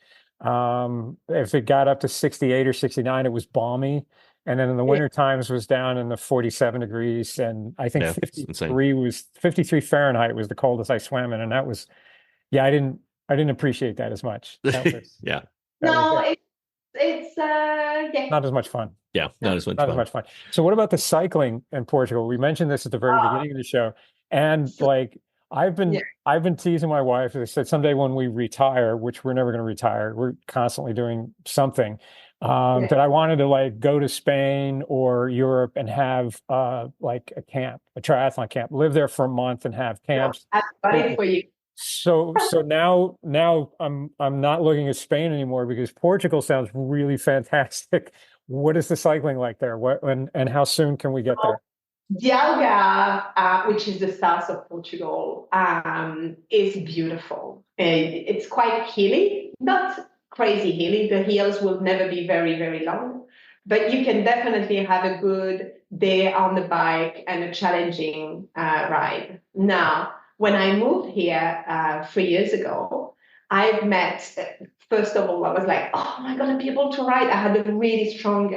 If it got up to 68 or 69, it was balmy. And then in the winter times was down in the 47 degrees. And I think 53 Fahrenheit was the coldest I swam in. And that was, I didn't appreciate that as much. That was, it's not as much fun. Yeah, not as much fun. So what about the cycling in Portugal? We mentioned this at the very beginning of the show. And like, I've been teasing my wife. I said someday when we retire, which we're never going to retire, we're constantly doing something. That I wanted to like go to Spain or Europe and have like a camp, a triathlon camp, live there for a month and have camps. That's for you. So now I'm not looking at Spain anymore because Portugal sounds really fantastic. What is the cycling like there? What and how soon can we get there? The Algarve, which is the south of Portugal, is beautiful. It's quite hilly, not crazy hilly. The hills will never be very, very long, but you can definitely have a good day on the bike and a challenging ride. Now, when I moved here 3 years ago, I've met, first of all, I was like, oh, am I going to be able to ride? I had a really strong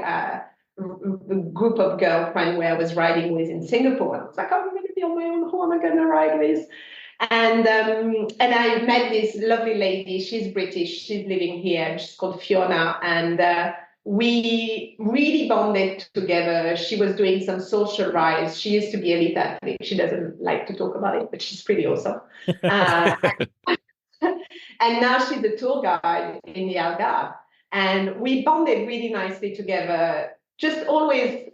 group of girlfriends where I was riding with in Singapore. I was like, oh, I'm going to be on my own. Who am I going to ride with? And I met this lovely lady. She's British. She's living here. She's called Fiona. And we really bonded together. She was doing some social rides. She used to be elite athlete. She doesn't like to talk about it, but she's pretty awesome. And now she's a tour guide in the Algarve. And we bonded really nicely together. Just always,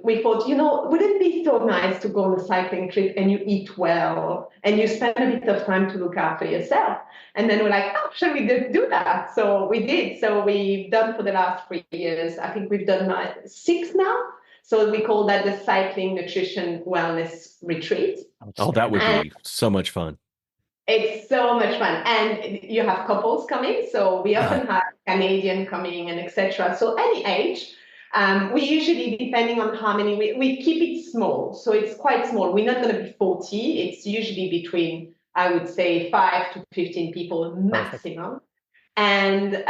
we thought, wouldn't it be so nice to go on a cycling trip and you eat well and you spend a bit of time to look after yourself? And then we're like, oh, shall we do that? So we did. So we've done for the last 3 years. I think we've done 6 now. So we call that the Cycling Nutrition Wellness Retreat. Oh, that would be so much fun. It's so much fun. And you have couples coming. So we often have Canadian coming and etc. So any age. We usually, depending on how many, we keep it small. So it's quite small. We're not going to be 40. It's usually between, I would say, 5 to 15 people maximum. And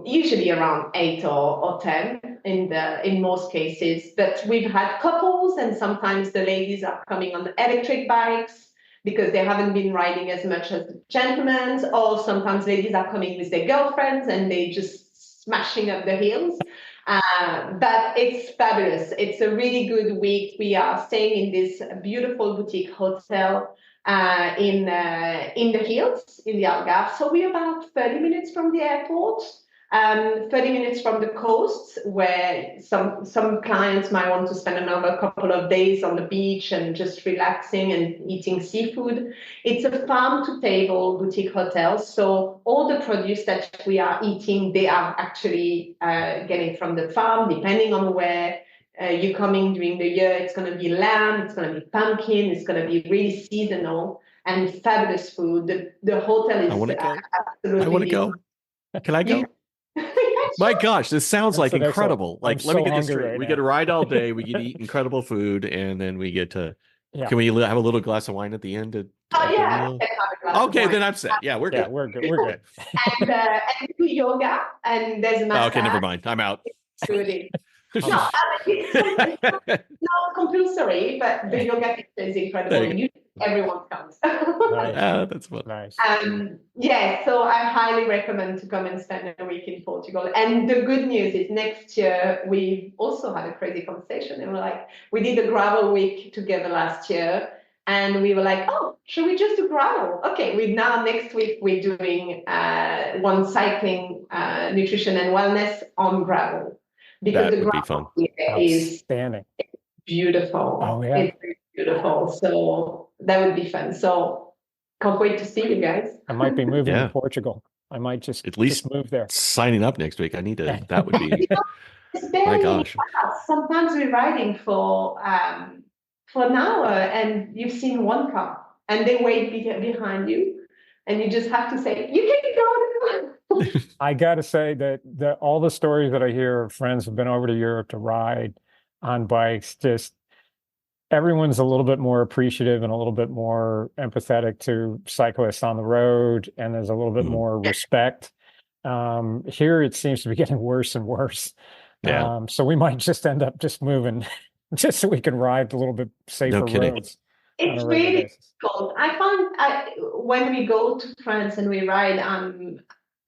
usually around 8 or 10 in most cases. But we've had couples, and sometimes the ladies are coming on the electric bikes because they haven't been riding as much as the gentlemen, or sometimes ladies are coming with their girlfriends and they just smashing up the hills. But it's fabulous. It's a really good week. We are staying in this beautiful boutique hotel in the hills in the Algarve. So we're about 30 minutes from the airport, 30 minutes from the coast, where some clients might want to spend another couple of days on the beach and just relaxing and eating seafood. It's a farm-to-table boutique hotel, so all the produce that we are eating, they are actually getting from the farm, depending on where you're coming during the year. It's going to be lamb, it's going to be pumpkin, it's going to be really seasonal and fabulous food. The hotel is absolutely... I want to go. Can I go? My gosh, this sounds like incredible. Like, let me get this straight. We get to ride all day, we get to eat incredible food, and then we get to, can we have a little glass of wine at the end? Okay, then I'm set. Yeah, we're good. Yeah, we're good. And do yoga, and there's a massage. Okay, never mind. I'm out. No, it's not compulsory, but the yoga is incredible. Everyone comes. Yeah, that's fun. Nice. So I highly recommend to come and spend a week in Portugal. And the good news is next year we also had a crazy conversation, and we did a gravel week together last year, and we were like, oh, should we just do gravel? Okay, next week we're doing one cycling, nutrition and wellness on gravel. Because that would be fun. Is outstanding. Beautiful. Oh, yeah. It's beautiful. So that would be fun. So can't wait to see you guys. I might be moving to Portugal. I might just move there. Signing up next week. I need to. That would be. My gosh. Sometimes we're riding for an hour, and you've seen one car, and they wait behind you, and you just have to say, "You can go." I got to say that all the stories that I hear of friends who've been over to Europe to ride on bikes, just everyone's a little bit more appreciative and a little bit more empathetic to cyclists on the road, and there's a little bit more respect. Here it seems to be getting worse and worse. Yeah. So we might just end up just moving just so we can ride a little bit safer roads. It's really difficult. I find when we go to France and we ride, I'm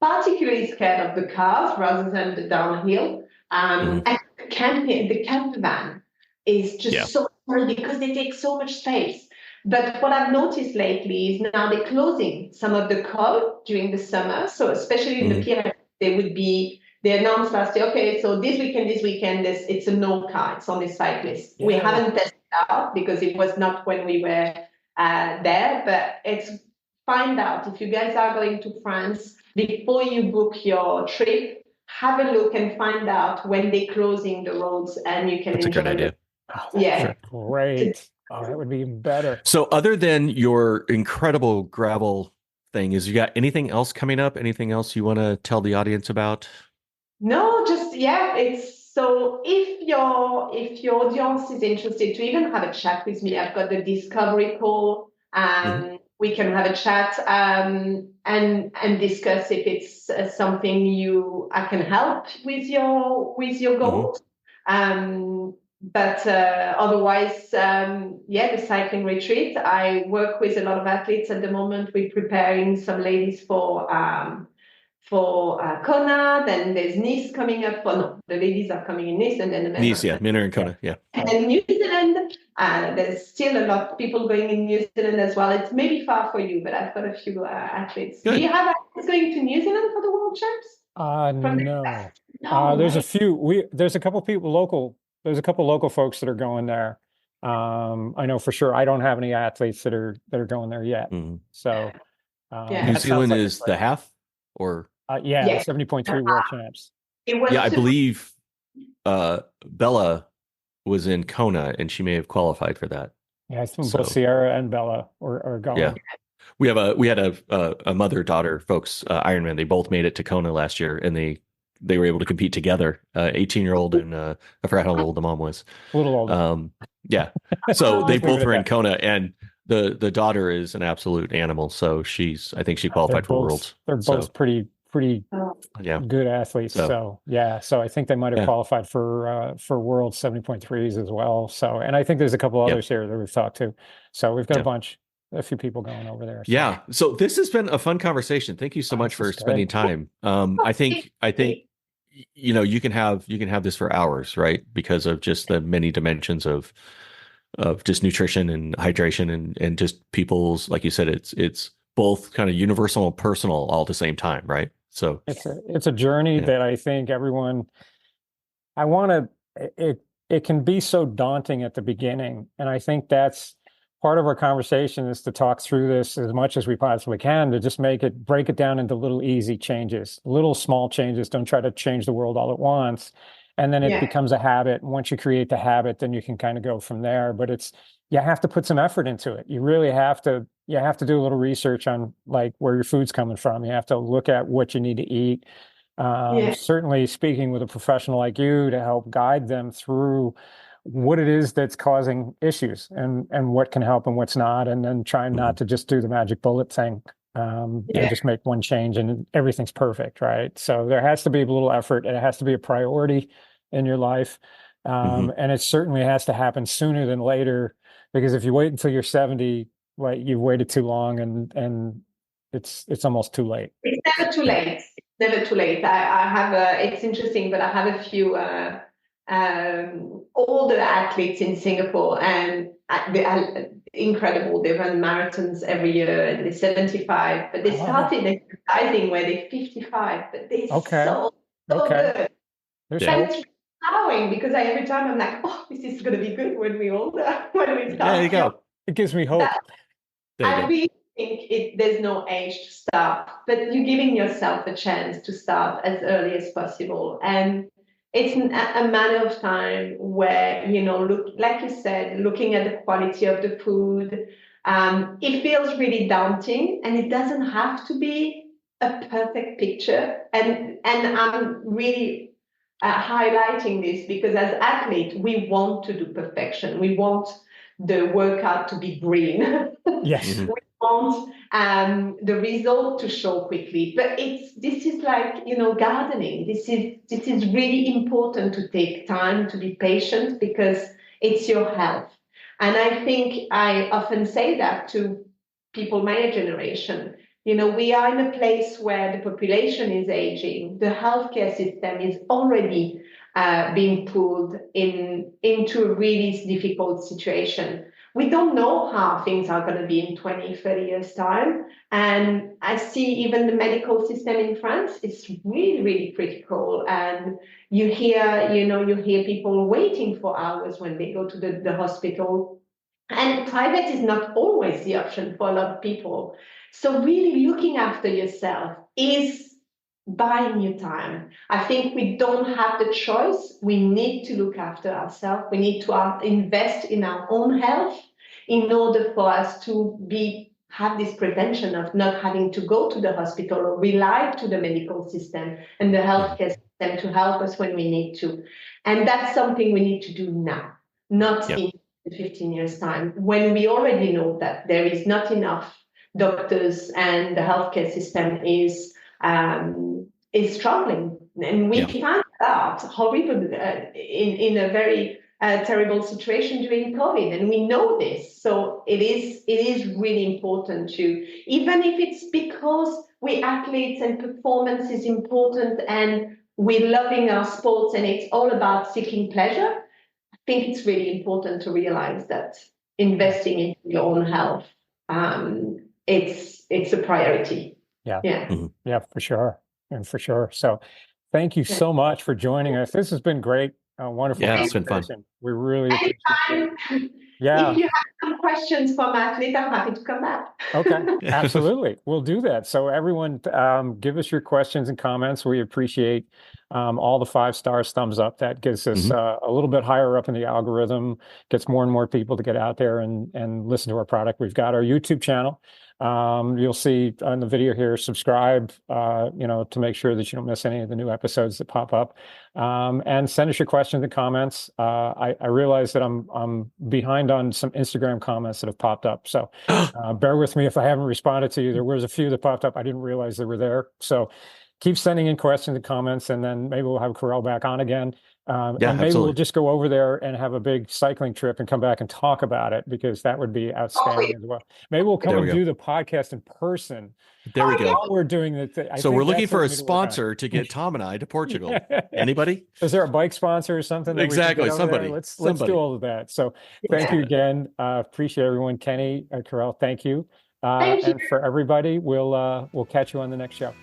particularly scared of the cars rather than the downhill. And the camper van is just so hard because they take so much space. But what I've noticed lately is now they're closing some of the cols during the summer. So especially in the Pyrenees, they announced last year, okay, so this weekend, it's a no car. It's only cyclists. We haven't tested out because it was not when we were there, but it's find out if you guys are going to France before you book your trip, have a look and find out when they're closing the roads, and you can That's enjoy a good idea. Great. Oh, that would be even better. So other than your incredible gravel thing, is you got anything else coming up? Anything else you want to tell the audience about? No, it's so if your audience is interested to even have a chat with me, I've got the discovery call. We can have a chat and discuss if it's something I can help with your goals. But otherwise, the cycling retreat. I work with a lot of athletes at the moment. We're preparing some ladies for Kona. Then there's Nice coming up. The ladies are coming in Nice, and then the men. Nice, men are in Kona, And then New Zealand. There's still a lot of people going in New Zealand as well. It's maybe far for you, but I've got a few athletes. Good. Do you have athletes going to New Zealand for the World Champs? No. There's a few. There's a couple people local. There's a couple local folks that are going there. I know for sure. I don't have any athletes that are going there yet. So New Zealand is the half, or the 70.3 World Champs. I believe Bella was in Kona, and she may have qualified for that. Yeah, I think both Sierra and Bella are going. Yeah, we had a mother-daughter folks Ironman. They both made it to Kona last year, and they were able to compete together. 18-year-old and I forgot how old the mom was. A little older. So they both were in Kona, and the daughter is an absolute animal. So I think she qualified for Worlds. They're both pretty good athletes. So I think they might have qualified for World 70.3s as well. So, and I think there's a couple others here that we've talked to. So we've got a few people going over there. So. So this has been a fun conversation. Thank you so much for spending time. I think you can have this for hours, right? Because of just the many dimensions of just nutrition and hydration and just people's, like you said, it's both kind of universal and personal all at the same time, right? So it's a journey that I think everyone, it can be so daunting at the beginning. And I think that's part of our conversation, is to talk through this as much as we possibly can, to just break it down into little easy changes, little small changes. Don't try to change the world all at once. And then it becomes a habit. And once you create the habit, then you can kind of go from there. But you have to put some effort into it. You really have to do a little research on like where your food's coming from. You have to look at what you need to eat. Certainly speaking with a professional like you to help guide them through what it is that's causing issues and what can help and what's not. And then trying not to just do the magic bullet thing. And just make one change and everything's perfect, right? So there has to be a little effort. It has to be a priority in your life. And it certainly has to happen sooner than later, because if you wait until you're 70, like you've waited too long and it's almost too late. It's never too late. It's never too late. I have it's interesting, but I have a few older athletes in Singapore, and they are incredible. They run marathons every year, and they're 75, but they started exercising where they're 55, but they're so good. And it's empowering, because every time I'm like, oh, this is going to be good when we're older, when we start. There you go. It gives me hope. I really think there's no age to start, but you're giving yourself a chance to start as early as possible. And it's a matter of time where, like you said, looking at the quality of the food, it feels really daunting, and it doesn't have to be a perfect picture. And I'm really highlighting this because as athletes, we want to do perfection. We want the workout to be green. Yes. We want the result to show quickly. But this is like, gardening. This is really important to take time to be patient because it's your health. And I think I often say that to people my generation. We are in a place where the population is aging. The healthcare system is already being pulled into a really difficult situation. We don't know how things are going to be in 20, 30 years' time. And I see even the medical system in France is really, really critical. And you hear people waiting for hours when they go to the hospital. And private is not always the option for a lot of people. So really looking after yourself is buying you time. I think we don't have the choice. We need to look after ourselves. We need to invest in our own health in order for us to have this prevention of not having to go to the hospital or rely to the medical system and the healthcare system to help us when we need to. And that's something we need to do now, not in 15 years' time, when we already know that there is not enough doctors and the healthcare system is struggling. And we found out horrible in a very terrible situation during COVID, and we know this. So it is really important to, even if it's because we athletes and performance is important and we're loving our sports and it's all about seeking pleasure, I think it's really important to realize that investing in your own health, it's a priority. Yeah. Mm-hmm. Yeah, for sure. And for sure. So thank you so much for joining us. This has been great. Wonderful. Yeah, it's been fun. We really appreciate it. Yeah. If you have some questions from athletes, I'm happy to come back. Okay, absolutely. We'll do that. So everyone, give us your questions and comments. We appreciate all the 5 stars, thumbs up. That gives us a little bit higher up in the algorithm, gets more and more people to get out there and listen to our product. We've got our YouTube channel. You'll see on the video here, subscribe, to make sure that you don't miss any of the new episodes that pop up. And send us your questions and comments. I realize that I'm behind on some Instagram comments that have popped up. So bear with me if I haven't responded to you. There was a few that popped up. I didn't realize they were there. So keep sending in questions and comments, and then maybe we'll have Karelle back on again. And maybe absolutely. we'll just go over there and have a big cycling trip and come back and talk about it, because that would be outstanding as well. Maybe we'll come and do the podcast in person. There we go. While we're doing the so we're looking for a sponsor to get Tom and I to Portugal. Anybody? Is there a bike sponsor or something? Exactly. Somebody. Let's do all of that. So thank you again. Appreciate everyone. Kenny, Karelle, thank you. And for everybody, we'll catch you on the next show.